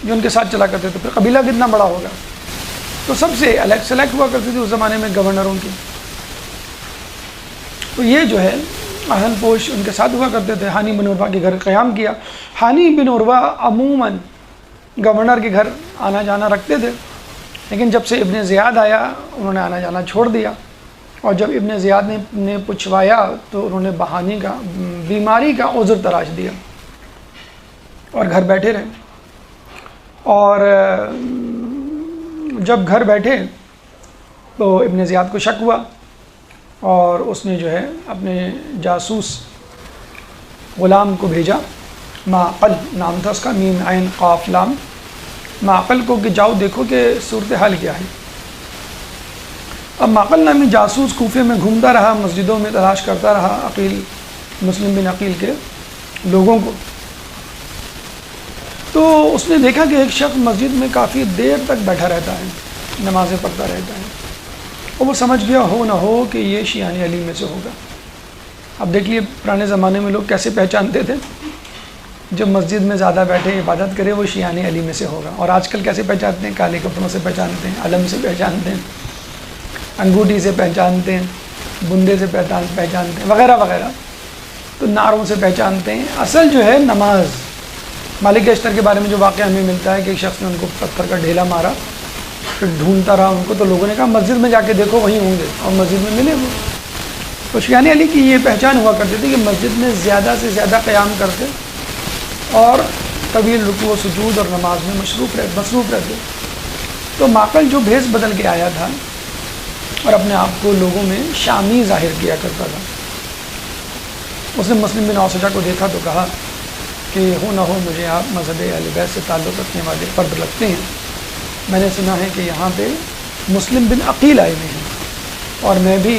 Speaker 2: جو ان کے ساتھ چلا کرتے تھے. پھر قبیلہ کتنا بڑا ہوگا. تو سب سے سلیکٹ ہوا کرتی تھی اس زمانے میں گورنروں کی. تو یہ جو ہے آہن پوش ان کے ساتھ ہوا کرتے تھے. ہانی بن عروہ کے گھر قیام کیا. ہانی بن عروہ عموماً گورنر کے گھر آنا جانا رکھتے تھے، لیکن جب سے ابن زیاد آیا انہوں نے آنا جانا چھوڑ دیا. اور جب ابن زیاد نے پوچھوایا تو انہوں نے بہانی کا، بیماری کا عذر تراش دیا اور گھر بیٹھے رہے. اور جب گھر بیٹھے تو ابن زیاد کو شک ہوا اور اس نے جو ہے اپنے جاسوس غلام کو بھیجا، معقل نام تھا اس کا، میم عین قاف لام، معقل کو کہ جاؤ دیکھو کہ صورتحال کیا ہے. اب معقل نامی جاسوس کوفے میں گھومتا رہا، مسجدوں میں تلاش کرتا رہا عقیل، مسلم بن عقیل کے لوگوں کو. تو اس نے دیکھا کہ ایک شخص مسجد میں کافی دیر تک بیٹھا رہتا ہے، نمازیں پڑھتا رہتا ہے، اور وہ سمجھ گیا ہو نہ ہو کہ یہ شیعان علی میں سے ہوگا. اب دیکھیے پرانے زمانے میں لوگ کیسے پہچانتے تھے، جب مسجد میں زیادہ بیٹھے عبادت کرے وہ شیعان علی میں سے ہوگا. اور آج کل کیسے پہچانتے ہیں؟ کالے کپڑوں سے پہچانتے ہیں، علم سے پہچانتے ہیں، انگوٹھی سے پہچانتے ہیں، بندے سے پہچانتے ہیں، وغیرہ وغیرہ. تو نعروں سے پہچانتے ہیں. اصل جو ہے نماز. مالک اشتر کے بارے میں جو واقعہ ہمیں ملتا ہے کہ ایک شخص نے ان کو پتھر کا ڈھیلا مارا، پھر ڈھونڈتا رہا ان کو، تو لوگوں نے کہا مسجد میں جا کے دیکھو وہیں ہوں گے، اور مسجد میں ملے وہ. تو شیعان علی کی یہ پہچان ہوا کرتی تھی کہ مسجد میں زیادہ سے زیادہ قیام کرتے اور طویل رکوع و سجود اور نماز میں مصروف رہتے. تو معقل جو بھیس بدل کے آیا تھا اور اپنے آپ کو لوگوں میں شامی ظاہر کیا کرتا تھا، اس نے مسلم بن اوسجہ کو دیکھا تو کہا کہ ہو نہ ہو مجھے آپ مذہب اہل بیت سے تعلق رکھنے والے فرد لگتے ہیں. میں نے سنا ہے کہ یہاں پہ مسلم بن عقیل آئے ہوئے ہیں. اور میں بھی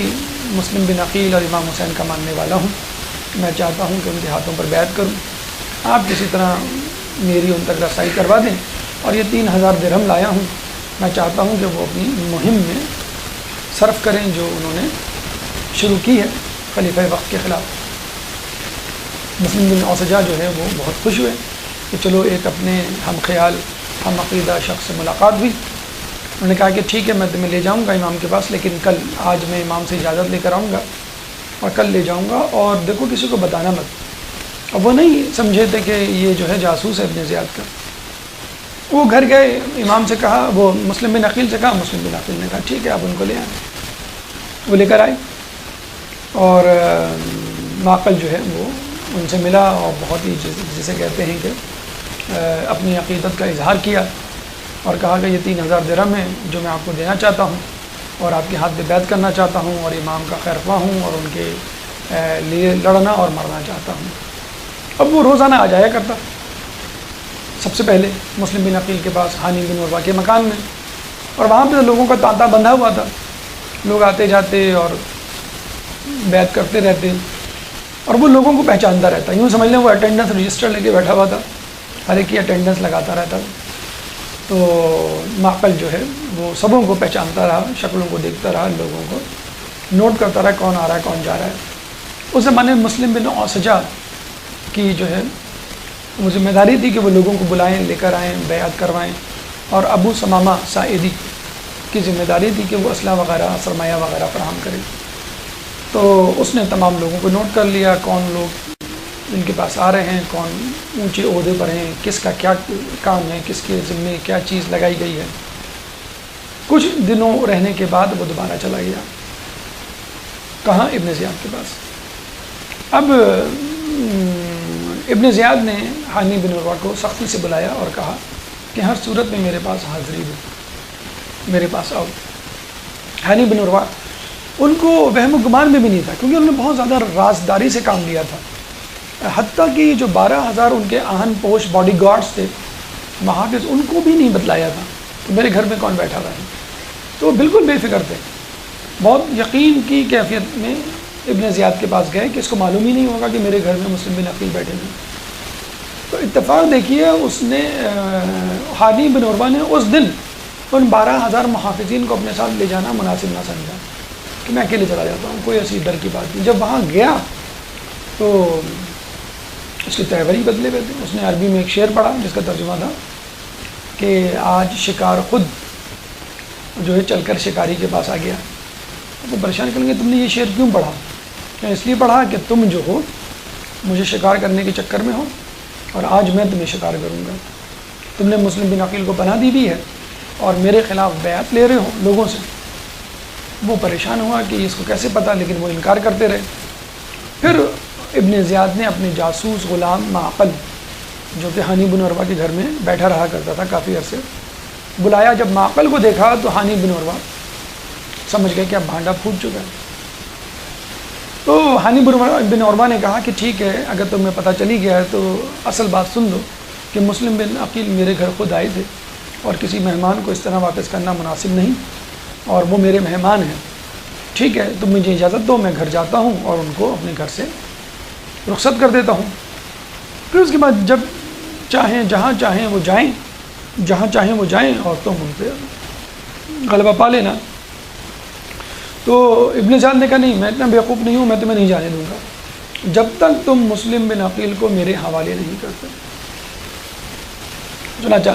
Speaker 2: مسلم بن عقیل اور امام حسین کا ماننے والا ہوں. میں چاہتا ہوں کہ ان کے ہاتھوں پر بیعت کروں. آپ کسی طرح میری ان تک رسائی کروا دیں. اور یہ 3000 درہم لایا ہوں، میں چاہتا ہوں کہ وہ اپنی مہم میں صرف کریں جو انہوں نے شروع کی ہے خلیفہ وقت کے خلاف. مسلم بن اوسجہ جو ہے وہ بہت خوش ہوئے کہ چلو ایک اپنے ہم خیال ہم عقیدہ شخص سے ملاقات ہوئی. انہوں نے کہا کہ ٹھیک ہے میں تمہیں لے جاؤں گا امام کے پاس، لیکن کل آج میں امام سے اجازت لے کر آؤں گا اور کل لے جاؤں گا، اور دیکھو کسی کو بتانا مت. اب وہ نہیں سمجھے تھے کہ یہ جو ہے جاسوس ہے ابن زیاد کا. وہ گھر گئے، امام سے کہا، وہ مسلم بن عقیل سے کہا. مسلم بن عقیل نے کہا ٹھیک ہے آپ ان کو لے آئیں. وہ لے کر آئے اور معقل جو ہے وہ ان سے ملا اور بہت ہی جسے کہتے ہیں کہ اپنی عقیدت کا اظہار کیا اور کہا کہ یہ 3000 درہم ہے جو میں آپ کو دینا چاہتا ہوں اور آپ کے ہاتھ پہ بیعت کرنا چاہتا ہوں اور امام کا خیر خواہ ہوں اور ان کے لیے لڑنا اور مرنا چاہتا ہوں. اب وہ روزانہ آ جایا کرتا سب سے پہلے مسلم بن عقیل کے پاس حانی بن عروہ کے مکان میں، اور وہاں پہ لوگوں کا تانتا بندھا ہوا تھا. لوگ آتے جاتے اور بیعت کرتے رہتے اور وہ لوگوں کو پہچانتا رہتا. یوں سمجھ لیں وہ اٹینڈنس رجسٹر لے کے بیٹھا ہوا تھا، ہر ایک کی اٹینڈنس لگاتا رہتا. تو معقل جو ہے وہ سبوں کو پہچانتا رہا، شکلوں کو دیکھتا رہا، لوگوں کو نوٹ کرتا رہا کون آ رہا ہے کون جا رہا ہے. اس زمانے میں مسلم بن اوسجہ کی جو ہے وہ ذمہ داری تھی کہ وہ لوگوں کو بلائیں، لے کر آئیں، بیعت کروائیں، اور ابو ثمامہ ساعدی کی ذمہ داری تھی کہ وہ اسلحہ وغیرہ سرمایہ وغیرہ فراہم کرے. تو اس نے تمام لوگوں کو نوٹ کر لیا، کون لوگ ان کے پاس آ رہے ہیں، کون اونچے عہدے پر ہیں، کس کا کیا کام ہے، کس کے ذمے کیا چیز لگائی گئی ہے. کچھ دنوں رہنے کے بعد وہ دوبارہ چلا گیا. کہاں؟ ابن زیاد کے پاس. اب ابن زیاد نے حانی بن عروہ کو سختی سے بلایا اور کہا کہ ہر صورت میں میرے پاس حاضری دو، میرے پاس آؤ. حانی بن عروہ ان کو وہم و گمان میں بھی نہیں تھا، کیونکہ انہوں نے بہت زیادہ رازداری سے کام لیا تھا. حتیٰ کہ جو 12,000 ان کے آہن پوش باڈی گارڈز تھے، محافظ، ان کو بھی نہیں بتلایا تھا کہ میرے گھر میں کون بیٹھا ہوا ہے. تو وہ بالکل بے فکر تھے. بہت یقین کی کیفیت میں ابن زیاد کے پاس گئے کہ اس کو معلوم ہی نہیں ہوگا کہ میرے گھر میں مسلم بن عقیل بیٹھے ہیں. تو اتفاق دیکھیے اس نے حانی بن عروہ نے اس دن ان 12,000 محافظین کو اپنے ساتھ لے جانا مناسب نہ سمجھا کہ میں اکیلے چلا جاتا ہوں، کوئی ایسی ڈر کی بات نہیں. جب وہاں گیا تو اس کے تہوری بدلے ہوئے تھے. اس نے عربی میں ایک شعر پڑھا جس کا ترجمہ تھا کہ آج شکار خود جو ہے چل کر شکاری کے پاس آ گیا. وہ پریشان کریں گے تم نے یہ شعر کیوں پڑھا؟ کیا اس لیے پڑھا کہ تم جو ہو مجھے شکار کرنے کے چکر میں ہو اور آج میں تمہیں شکار کروں گا. تم نے مسلم بن عقیل کو پناہ دی بھی ہے اور میرے خلاف بیعت لے رہے ہو لوگوں سے. وہ پریشان ہوا کہ اس کو کیسے پتہ، لیکن وہ انکار کرتے رہے. پھر ابن زیاد نے اپنے جاسوس غلام معقل جو کہ حانی بن عروہ کے گھر میں بیٹھا رہا کرتا تھا کافی عرصے، بلایا. جب معقل کو دیکھا تو حانی بن عروہ سمجھ گئے کہ اب بھانڈا پھوٹ چکا ہے. تو حانی بن عروہ نے کہا کہ ٹھیک ہے اگر تمہیں پتہ چلی گیا ہے تو اصل بات سن لو کہ مسلم بن عقیل میرے گھر خود آئے تھے اور کسی مہمان کو اس طرح واپس کرنا مناسب نہیں، اور وہ میرے مہمان ہیں. ٹھیک ہے تم مجھے اجازت دو، میں گھر جاتا ہوں اور ان کو اپنے گھر سے رخصت کر دیتا ہوں. پھر اس کے بعد جب چاہیں جہاں چاہیں وہ جائیں، جہاں چاہیں وہ جائیں اور تم ان پہ غلبہ پا لینا. تو ابن زیاد نے کہا نہیں میں اتنا بیوقوف نہیں ہوں، میں تمہیں نہیں جانے دوں گا جب تک تم مسلم بن عقیل کو میرے حوالے نہیں کرتے. چنانچہ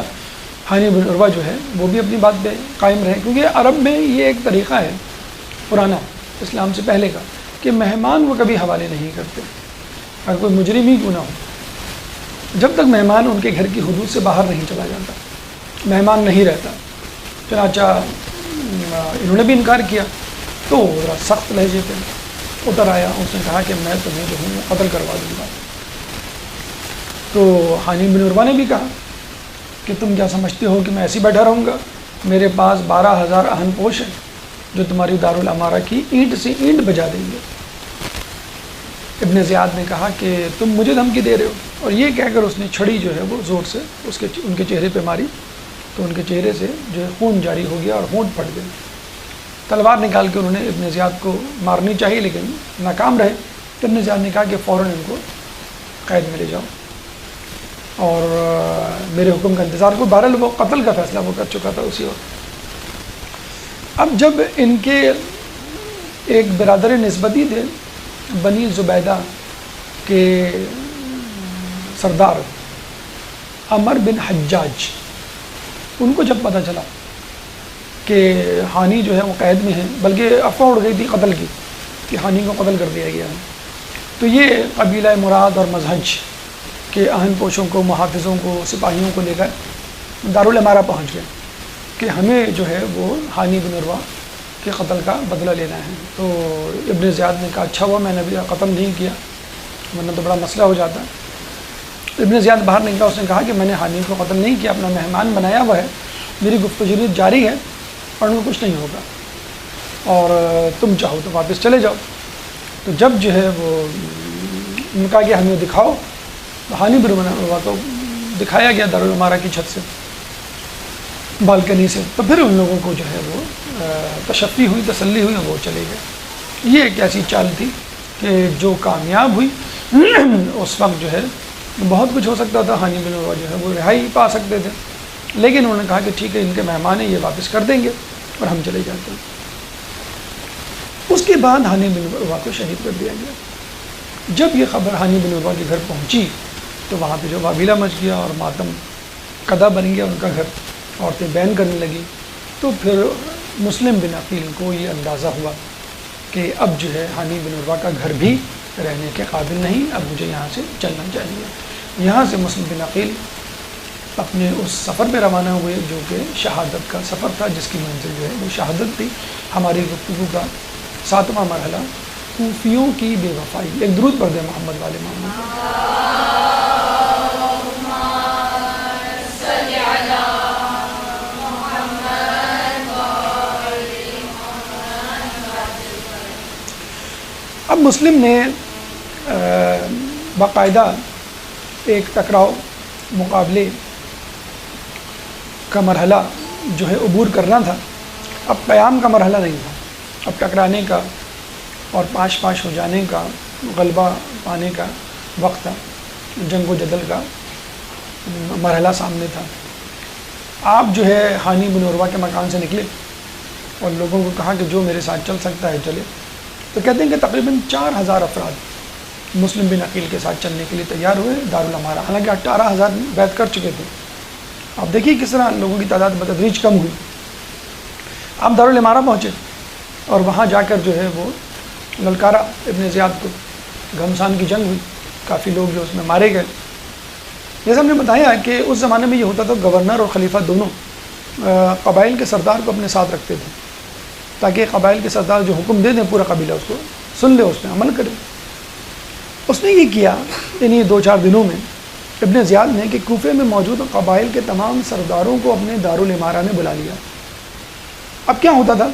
Speaker 2: حانی بن عروہ جو ہے وہ بھی اپنی بات پہ قائم رہے، کیونکہ عرب میں یہ ایک طریقہ ہے پرانا اسلام سے پہلے کا کہ مہمان وہ کبھی حوالے نہیں کرتے، اگر کوئی مجرم ہی کیوں نہ ہو، جب تک مہمان ان کے گھر کی حدود سے باہر نہیں چلا جاتا مہمان نہیں رہتا. چنانچہ انہوں نے بھی انکار کیا تو ذرا سخت لہجے پہ اتر آیا. اس نے کہا کہ میں تمہیں جو ہوں قتل کروا دوں گا. تو حانی بن عروہ نے بھی کہا کہ تم کیا سمجھتے ہو کہ میں ایسے بیٹھا رہوں گا؟ میرے پاس 12,000 اہن پوش ہیں جو تمہاری دارالامارہ کی اینٹ سے اینٹ بجا دیں گے. ابن زیاد نے کہا کہ تم مجھے دھمکی دے رہے ہو، اور یہ کہہ کر اس نے چھڑی جو ہے وہ زور سے ان کے چہرے پہ ماری تو ان کے چہرے سے جو ہے خون جاری ہو گیا اور ہونٹ پھٹ گئے. تلوار نکال کے انہوں نے ابن زیاد کو مارنی چاہیے لیکن ناکام رہے. ابن زیاد نے کہا کہ فوراً ان کو قید میں لے جاؤ اور میرے حکم کا انتظار کو. بہرحال وہ قتل کا فیصلہ وہ کر چکا تھا اسی وقت. اب جب ان کے ایک برادر نسبتی تھے بنی زبیدہ کے سردار عمر بن حجاج، ان کو جب پتہ چلا کہ ہانی جو ہے وہ قید میں ہیں، بلکہ افواہ اڑ گئی تھی قتل کی کہ ہانی کو قتل کر دیا گیا ہے، تو یہ قبیلہ مراد اور مزہج کے اہم پوشوں کو، محافظوں کو، سپاہیوں کو لے کر دارالامارہ پہنچ گئے کہ ہمیں جو ہے وہ ہانی بن عروہ کے قتل کا بدلہ لینا ہے. تو ابن زیاد نے کہا اچھا ہوا میں نے ابھی قتل نہیں کیا ورنہ تو بڑا مسئلہ ہو جاتا. ابن زیاد باہر نکلا، اس نے کہا کہ میں نے ہانی کو قتل نہیں کیا، اپنا مہمان بنایا ہوا ہے، میری گفتگو جاری ہے اور ان کو کچھ نہیں ہوگا اور تم چاہو تو واپس چلے جاؤ. تو جب جو ہے وہ ان کا کہ ہمیں دکھاؤ، ہانی بن عروہ کو دکھایا گیا دارالامارہ کی چھت سے، بالکنی سے. تو پھر ان لوگوں کو جو ہے وہ تشفی ہوئی، تسلی ہوئی اور وہ چلے گئے. یہ ایک ایسی چال تھی کہ جو کامیاب ہوئی. اس وقت جو ہے بہت کچھ ہو سکتا تھا، ہانی بن عروہ جو ہے وہ رہائی پا سکتے تھے، لیکن انہوں نے کہا کہ ٹھیک ہے ان کے مہمان ہیں، یہ واپس کر دیں گے اور ہم چلے جاتے ہیں. اس کے بعد ہانی بن عروہ کو شہید کر دیا گیا. جب یہ خبر ہانی بن عروہ کے گھر پہنچی تو وہاں پہ جو واویلا مچ گیا اور ماتم قدا بن گیا ان کا گھر، عورتیں بین کرنے لگی. تو پھر مسلم بن عقیل کو یہ اندازہ ہوا کہ اب جو ہے ہانی بن عروہ کا گھر بھی رہنے کے قابل نہیں، اب مجھے یہاں سے چلنا چاہیے. یہاں سے مسلم بن عقیل اپنے اس سفر پہ روانہ ہوئے جو کہ شہادت کا سفر تھا، جس کی منزل جو ہے وہ شہادت تھی. ہماری گفتگو کا 7واں مرحلہ کوفیوں کی بے وفائی. ایک درود پڑھ دیں محمد والے محمد. اب مسلم نے باقاعدہ ایک ٹکراؤ مقابلے کا مرحلہ جو ہے عبور کرنا تھا. اب قیام کا مرحلہ نہیں تھا، اب ٹکرانے کا اور پاش پاش ہو جانے کا، غلبہ پانے کا وقت تھا، جنگ و جدل کا مرحلہ سامنے تھا. آپ جو ہے ہانی بن عروہ کے مکان سے نکلے اور لوگوں کو کہا کہ جو میرے ساتھ چل سکتا ہے چلے. تو کہتے ہیں کہ تقریباً 4000 افراد مسلم بن عقیل کے ساتھ چلنے کے لیے تیار ہوئے دارالامارہ. حالانکہ 18000 بیعت کر چکے تھے. آپ دیکھیے کس طرح لوگوں کی تعداد بتدریج کم ہوئی. آپ دارالامارہ پہنچے اور وہاں جا کر جو ہے وہ للکارا ابن زیاد کو. گھمسان کی جنگ ہوئی، کافی لوگ جو اس میں مارے گئے. جیسے ہم نے بتایا کہ اس زمانے میں یہ ہوتا تھا گورنر اور خلیفہ دونوں قبائل کے سردار کو اپنے ساتھ رکھتے تھے تاکہ قبائل کے سردار جو حکم دے دیں پورا قبیلہ اس کو سن لے، اس پہ عمل کرے. اس نے یہ کیا انہی 2-4 دنوں میں ابن زیاد نے کہ کوفے میں موجود قبائل کے تمام سرداروں کو اپنے دارالامارہ میں بلا لیا. اب کیا ہوتا تھا،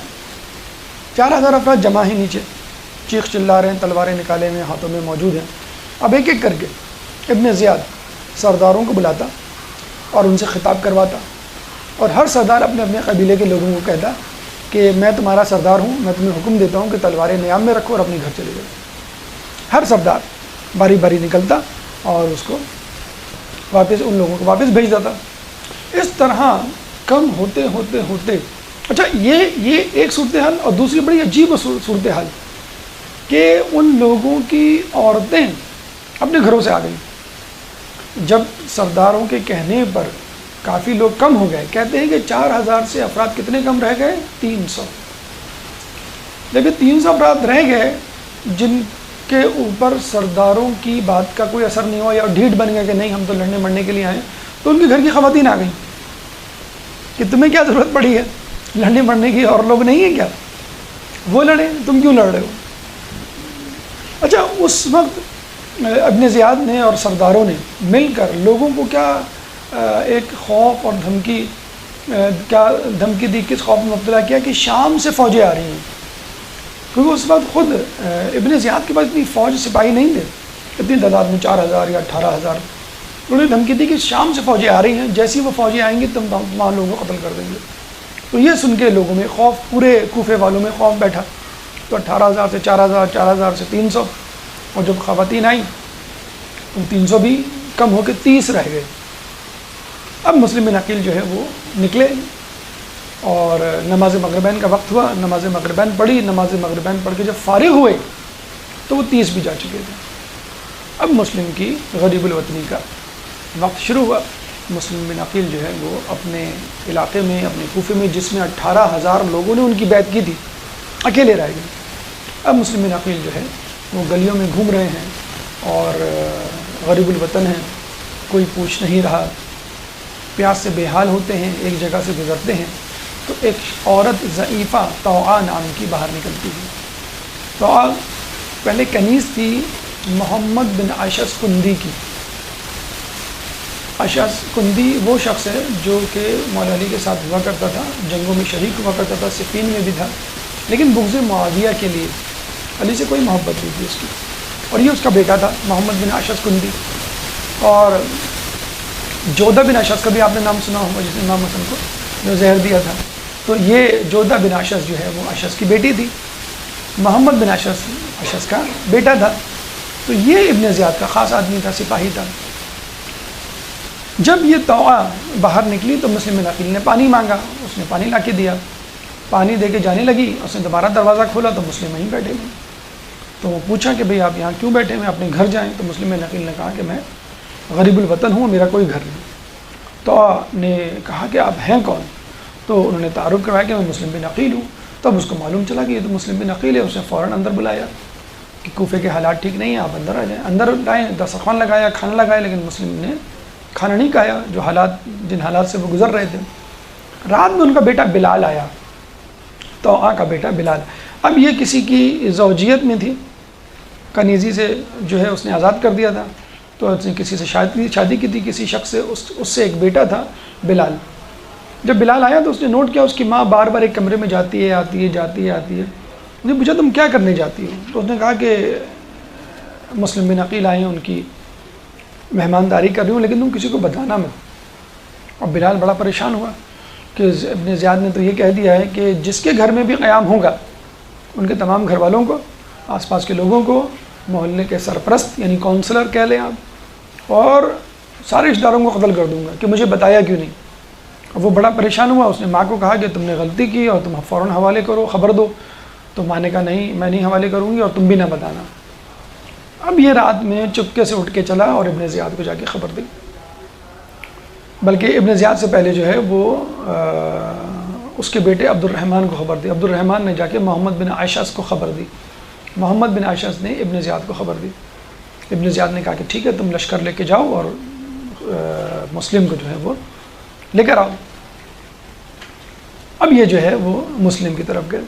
Speaker 2: 4000 افراد جمع ہیں نیچے، چیخ چلا رہے ہیں، تلواریں نکالے ہوئے ہاتھوں میں موجود ہیں. اب ایک ایک کر کے ابن زیاد سرداروں کو بلاتا اور ان سے خطاب کرواتا، اور ہر سردار اپنے اپنے قبیلے کے لوگوں کو کہتا کہ میں تمہارا سردار ہوں، میں تمہیں حکم دیتا ہوں کہ تلواریں نیام میں رکھو اور اپنے گھر چلے جاؤ. ہر سردار باری باری نکلتا اور اس کو واپس ان لوگوں کو واپس بھیج دیتا. اس طرح کم ہوتے ہوتے ہوتے اچھا یہ ایک صورتحال، اور دوسری بڑی عجیب صورتحال کہ ان لوگوں کی عورتیں اپنے گھروں سے آ گئیں. جب سرداروں کے کہنے پر کافی لوگ کم ہو گئے، کہتے ہیں کہ 4000 سے افراد کتنے کم رہ گئے؟ 300. لیکن 300 افراد رہ گئے جن کے اوپر سرداروں کی بات کا کوئی اثر نہیں ہوا یا ڈھیٹ بن گیا کہ نہیں ہم تو لڑنے مرنے کے لیے آئے. تو ان کے گھر کی خواتین آ گئیں کہ تمہیں کیا ضرورت پڑی ہے لڑنے مرنے کی، اور لوگ نہیں ہیں کیا؟ وہ لڑے، تم کیوں لڑ رہے ہو؟ اچھا اس وقت ابن زیاد نے اور سرداروں نے مل کر لوگوں کو کیا ایک خوف اور دھمکی دی، کس خوف میں مبتلا کیا کہ شام سے فوجیں آ رہی ہیں. کیونکہ اس وقت خود ابن زیاد کے پاس اتنی فوج سپاہی نہیں تھے اتنی تعداد میں، 4000 یا 18000. انہوں نے دھمکی دی کہ شام سے فوجیں آ رہی ہیں، جیسی وہ فوجیں آئیں گی تم تمام لوگوں کو قتل کر دیں گے. تو یہ سن کے لوگوں میں خوف، پورے کوفے والوں میں خوف بیٹھا، تو 18,000 سے 4,000، 4,000 سے 300، اور جب خواتین آئیں تو 300 بھی کم ہو کے 30 رہ گئے۔ اب مسلم بن عقیل جو ہے وہ نکلے اور نماز مغربین کا وقت ہوا، نماز مغربین پڑھی، نماز مغربین پڑھ کے جب فارغ ہوئے تو وہ 30 بھی جا چکے تھے۔ اب مسلم کی غریب الوطنی کا وقت شروع ہوا۔ مسلم بن عقیل جو ہے وہ اپنے علاقے میں، اپنے کوفے میں، جس میں 18,000 لوگوں نے ان کی بیعت کی تھی، اکیلے رہ گئے۔ اب مسلم بن عقیل جو ہے وہ گلیوں میں گھوم رہے ہیں اور غریب الوطن ہیں، کوئی پوچھ نہیں رہا، پیاس سے بے حال ہوتے ہیں، ایک جگہ سے گزرتے ہیں تو ایک عورت ضعیفہ طوعا نام کی باہر نکلتی ہے۔ طوعا پہلے کنیز تھی محمد بن اشعث کندی کی۔ اشعث کندی وہ شخص ہے جو کہ مولا علی کے ساتھ ہوا کرتا تھا، جنگوں میں شریک ہوا کرتا تھا، صفین میں بھی تھا، لیکن بغض معاویہ کے لیے علی سے کوئی محبت نہیں تھی اس کی، اور یہ اس کا بیٹا تھا محمد بن اشعث کندی۔ اور جودہ بن اشعث کا بھی آپ نے نام سنا ہوگا، جس نے امام حسن کو جو زہر دیا تھا، تو یہ جودہ بن اشعث جو ہے وہ اشعث کی بیٹی تھی، محمد بن اشعث کا بیٹا تھا۔ تو یہ ابن زیاد کا خاص آدمی تھا، سپاہی تھا۔ جب یہ طوعا باہر نکلی تو مسلم بن عقیل نے پانی مانگا، اس نے پانی لا کے دیا، پانی دے کے جانے لگی، اس نے دوبارہ دروازہ کھولا تو مسلم وہیں بیٹھے ہوئے۔ تو وہ پوچھا کہ بھئی آپ یہاں کیوں بیٹھے ہوئے، اپنے گھر جائیں۔ تو مسلم بن عقیل نے کہا کہ میں غریب الوطن ہوں، میرا کوئی گھر نہیں۔ طوعا نے کہا کہ آپ ہیں کون؟ تو انہوں نے تعارف کروایا کہ میں مسلم بن عقیل ہوں۔ تب اس کو معلوم چلا کہ یہ تو مسلم بن عقیل ہے، اس نے فوراً اندر بلایا کہ کوفے کے حالات ٹھیک نہیں ہیں، آپ اندر آ جائیں۔ اندر لائیں، دسترخوان لگایا، کھانا لگایا، لیکن مسلم نے کھانا نہیں کھایا، جو جن حالات سے وہ گزر رہے تھے۔ رات میں ان کا بیٹا بلال آیا، طوعا کا بیٹا بلال۔ اب یہ کسی کی زوجیت میں تھی، کنیزی سے جو ہے اس نے آزاد کر دیا تھا، تو اس نے کسی سے شادی کی تھی، کسی شخص سے، اس سے ایک بیٹا تھا بلال۔ جب بلال آیا تو اس نے نوٹ کیا اس کی ماں بار بار ایک کمرے میں جاتی ہے، آتی ہے، جاتی ہے، آتی ہے۔ اس نے پوچھا تم کیا کرنے جاتی ہو؟ تو اس نے کہا کہ مسلم بن عقیل آئے ہیں، ان کی مہمانداری کر رہی ہوں، لیکن تم کسی کو بتانا مت۔ اور بلال بڑا پریشان ہوا کہ ابن زیاد نے تو یہ کہہ دیا ہے کہ جس کے گھر میں بھی قیام ہوگا ان کے تمام گھر والوں کو، آس پاس کے لوگوں کو، محلے کے سرپرست یعنی کونسلر کہہ لیں آپ، اور سارے رشتہ داروں کو قتل کر دوں گا کہ مجھے بتایا کیوں نہیں۔ اب وہ بڑا پریشان ہوا، اس نے ماں کو کہا کہ تم نے غلطی کی اور تم فوراً حوالے کرو، خبر دو۔ تو ماں نے کہا نہیں، میں نہیں حوالے کروں گی اور تم بھی نہ بتانا۔ اب یہ رات میں چپکے سے اٹھ کے چلا اور ابن زیاد کو جا کے خبر دی، بلکہ ابن زیاد سے پہلے جو ہے وہ اس کے بیٹے عبد الرحمن کو خبر دی۔ عبد الرحمن نے جا کے محمد بن اشعث کو خبر دی، محمد بن اشعث نے ابن زیاد کو خبر دی۔ ابن زیاد نے کہا کہ ٹھیک ہے، تم لشکر لے کے جاؤ اور مسلم کو جو ہے وہ لے کر آؤ۔ اب یہ جو ہے وہ مسلم کی طرف گئے،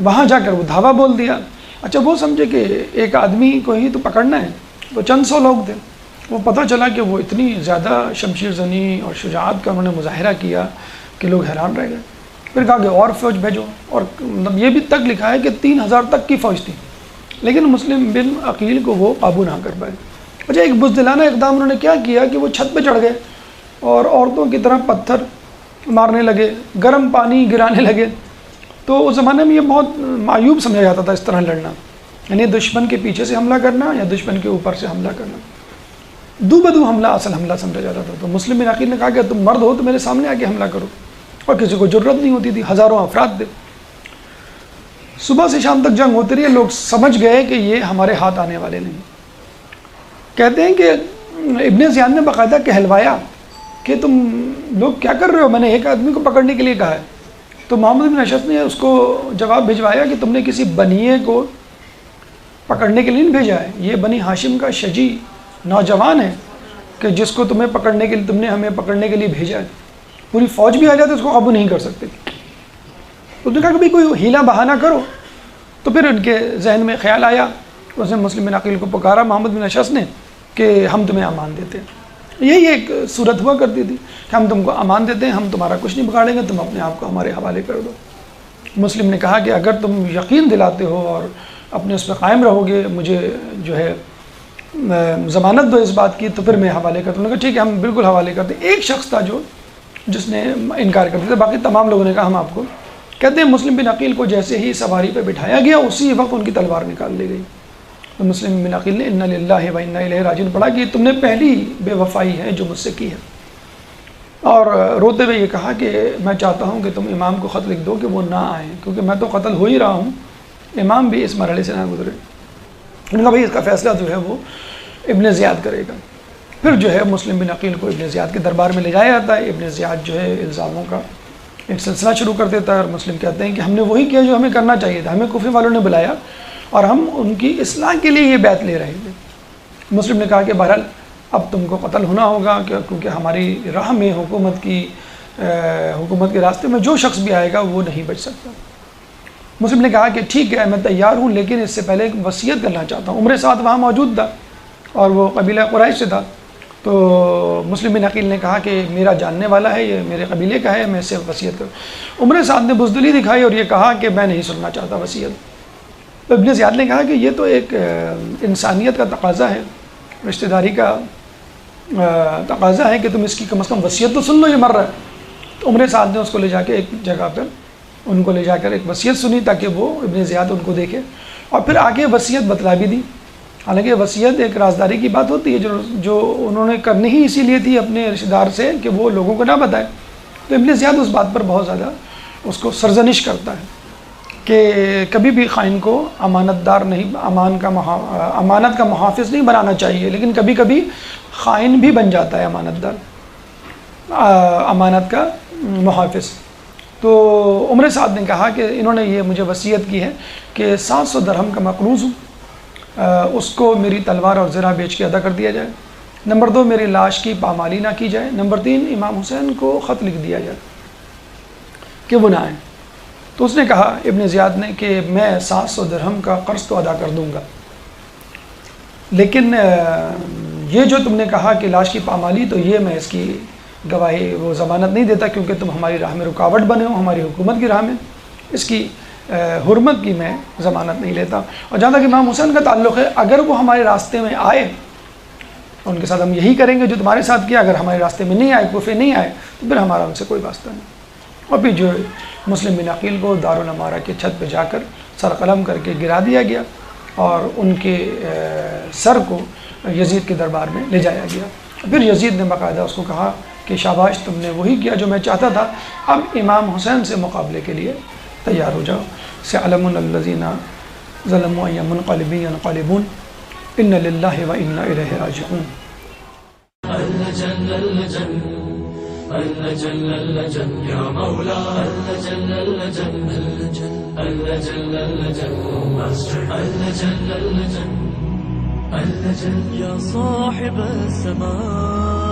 Speaker 2: وہاں جا کر وہ دھاوا بول دیا۔ اچھا وہ سمجھے کہ ایک آدمی کو ہی تو پکڑنا ہے، وہ چند سو لوگ تھے۔ وہ پتہ چلا کہ وہ اتنی زیادہ شمشیر زنی اور شجاعت کا انہوں نے مظاہرہ کیا کہ لوگ حیران رہ گئے۔ پھر کہا کہ اور فوج بھیجو، اور مطلب یہ بھی تک لکھا ہے کہ 3,000 تک کی فوج تھی، لیکن مسلم بن عقیل کو وہ قابو نہ کر پائے۔ اچھا ایک بزدلانہ اقدام انہوں نے کیا کیا کہ وہ چھت پہ چڑھ گئے اور عورتوں کی طرح پتھر مارنے لگے، گرم پانی گرانے لگے۔ تو اس زمانے میں یہ بہت معیوب سمجھا جاتا تھا اس طرح لڑنا، یعنی دشمن کے پیچھے سے حملہ کرنا یا دشمن کے اوپر سے حملہ کرنا، دو بدو حملہ اصل حملہ سمجھا جاتا تھا۔ تو مسلم بن عقیل نے کہا کہ تم مرد ہو تو میرے سامنے آ کے حملہ کرو، اور کسی کو جرت نہیں ہوتی تھی، ہزاروں افراد تھے۔ صبح سے شام تک جنگ ہوتی رہی، لوگ سمجھ گئے کہ یہ ہمارے ہاتھ آنے والے نہیں۔ کہتے ہیں کہ ابن زیاد نے باقاعدہ کہلوایا کہ تم لوگ کیا کر رہے ہو، میں نے ایک آدمی کو پکڑنے کے لیے کہا ہے۔ تو محمد بن اشعث نے اس کو جواب بھجوایا کہ تم نے کسی بنیے کو پکڑنے کے لیے نہیں بھیجا ہے، یہ بنی ہاشم کا شجی نوجوان ہے کہ جس کو تمہیں پکڑنے کے لیے، تم نے ہمیں پکڑنے کے لیے بھیجا ہے۔ پوری فوج بھی آ جاتے اس کو قابو نہیں کر سکتے۔ تو اس نے کہا کہ بھائی کوئی ہیلا بہانہ کرو۔ تو پھر ان کے ذہن میں خیال آیا، اس نے مسلم بن عقیل کو پکارا محمد بن اشعث نے کہ ہم تمہیں امان دیتے ہیں۔ یہی ایک صورت ہوا کرتی تھی کہ ہم تم کو امان دیتے ہیں، ہم تمہارا کچھ نہیں بگاڑیں گے، تم اپنے آپ کو ہمارے حوالے کر دو۔ مسلم نے کہا کہ اگر تم یقین دلاتے ہو اور اپنے اس پہ قائم رہو گے، مجھے جو ہے ضمانت دو اس بات کی، تو پھر میں حوالے کرتا ہوں۔ نے کہا ٹھیک ہے، ہم بالکل حوالے کرتے ہیں۔ ایک شخص تھا جو جس نے انکار کر دیا. باقی تمام لوگوں نے کہا ہم آپ کو. کہتے ہیں مسلم بن عقیل کو جیسے ہی سواری پہ بٹھایا گیا اسی وقت ان کی تلوار نکال دی گئی. تو مسلم بن عقیل نے انا للہ و انا الیہ راجعون پڑھا کہ تم نے پہلی بے وفائی ہے جو مجھ سے کی ہے. اور روتے ہوئے یہ کہا کہ میں چاہتا ہوں کہ تم امام کو خط لکھ دو کہ وہ نہ آئیں کیونکہ میں تو قتل ہو ہی رہا ہوں, امام بھی اس مرحلے سے نہ گزرے. انہوں نے کہا بھائی اس کا فیصلہ جو ہے وہ ابن زیاد کرے گا. پھر جو ہے مسلم بن عقیل کو ابن زیاد کے دربار میں لے جایا جاتا ہے. ابن زیاد جو ہے الزاموں کا ایک سلسلہ شروع کر دیتا ہے اور مسلم کہتے ہیں کہ ہم نے وہی کیا جو ہمیں کرنا چاہیے تھا, ہمیں کوفے والوں نے بلایا اور ہم ان کی اصلاح کے لیے یہ بیعت لے رہے تھے. مسلم نے کہا کہ بہرحال اب تم کو قتل ہونا ہوگا کیونکہ ہماری راہ میں حکومت کے راستے میں جو شخص بھی آئے گا وہ نہیں بچ سکتا. مسلم نے کہا کہ ٹھیک ہے میں تیار ہوں لیکن اس سے پہلے ایک وصیت کرنا چاہتا ہوں. عمر سعد وہاں موجود تھا اور وہ قبیلہ قریش سے تھا. تو مسلم بن عقیل نے کہا کہ میرا جاننے والا ہے, یہ میرے قبیلے کا ہے, میں اس سے وصیت کروں. عمر سعد نے بزدلی دکھائی اور یہ کہا کہ میں نہیں سننا چاہتا وصیت. تو ابن زیاد نے کہا کہ یہ تو ایک انسانیت کا تقاضا ہے, رشتہ داری کا تقاضا ہے کہ تم اس کی کم از کم وصیت تو سن لو, یہ مر رہا ہے. تو عمر سعد نے اس کو لے جا کے ایک جگہ پر ان کو لے جا کر ایک وصیت سنی تاکہ وہ ابن زیاد ان کو دیکھے اور پھر آگے وصیت بتلا بھی دی. حالانکہ وصیت ایک رازداری کی بات ہوتی ہے جو انہوں نے کرنی ہی اسی لیے تھی اپنے رشتہ دار سے کہ وہ لوگوں کو نہ بتائے. تو ابن زیاد اس بات پر بہت زیادہ اس کو سرزنش کرتا ہے کہ کبھی بھی خائن کو امانت دار نہیں, امانت کا محافظ نہیں بنانا چاہیے, لیکن کبھی کبھی خائن بھی بن جاتا ہے امانت دار, امانت کا محافظ. تو عمر سعد نے کہا کہ انہوں نے یہ مجھے وصیت کی ہے کہ 700 درہم کا مقروض ہوں, اس کو میری تلوار اور زرہ بیچ کے ادا کر دیا جائے. نمبر 2 میری لاش کی پامالی نہ کی جائے. نمبر 3 امام حسین کو خط لکھ دیا جائے کہ وہ نہ آئیں. تو اس نے کہا ابن زیاد نے کہ میں 700 درہم کا قرض تو ادا کر دوں گا, لیکن یہ جو تم نے کہا کہ لاش کی پامالی, تو یہ میں اس کی گواہی وہ ضمانت نہیں دیتا کیونکہ تم ہماری راہ میں رکاوٹ بنے ہو, ہماری حکومت کی راہ میں, اس کی حرمت کی میں ضمانت نہیں لیتا. اور جہاں تک امام حسین کا تعلق ہے, اگر وہ ہمارے راستے میں آئے ان کے ساتھ ہم یہی کریں گے جو تمہارے ساتھ کیا. اگر ہمارے راستے میں نہیں آئے, کوفے نہیں آئے, تو پھر ہمارا ان سے کوئی واسطہ نہیں. اور پھر جو مسلم بن عقیل کو دارالعمارہ کی چھت پہ جا کر سر قلم کر کے گرا دیا گیا اور ان کے سر کو یزید کے دربار میں لے جایا گیا. پھر یزید نے باقاعدہ اس کو کہا کہ شاباش, تم نے وہی کیا جو میں چاہتا تھا, اب امام حسین سے مقابلے کے لیے تیار ہو جاؤ. سَيَعْلَمُ الَّذِينَ ظَلَمُوا أَيَّ مُنْقَلِبٍ يَنْقَلِبُونَ إِنَّ لِلَّهِ وَإِنَّا إِلَيْهِ راجعون.
Speaker 1: يا مولا يا صاحب السماء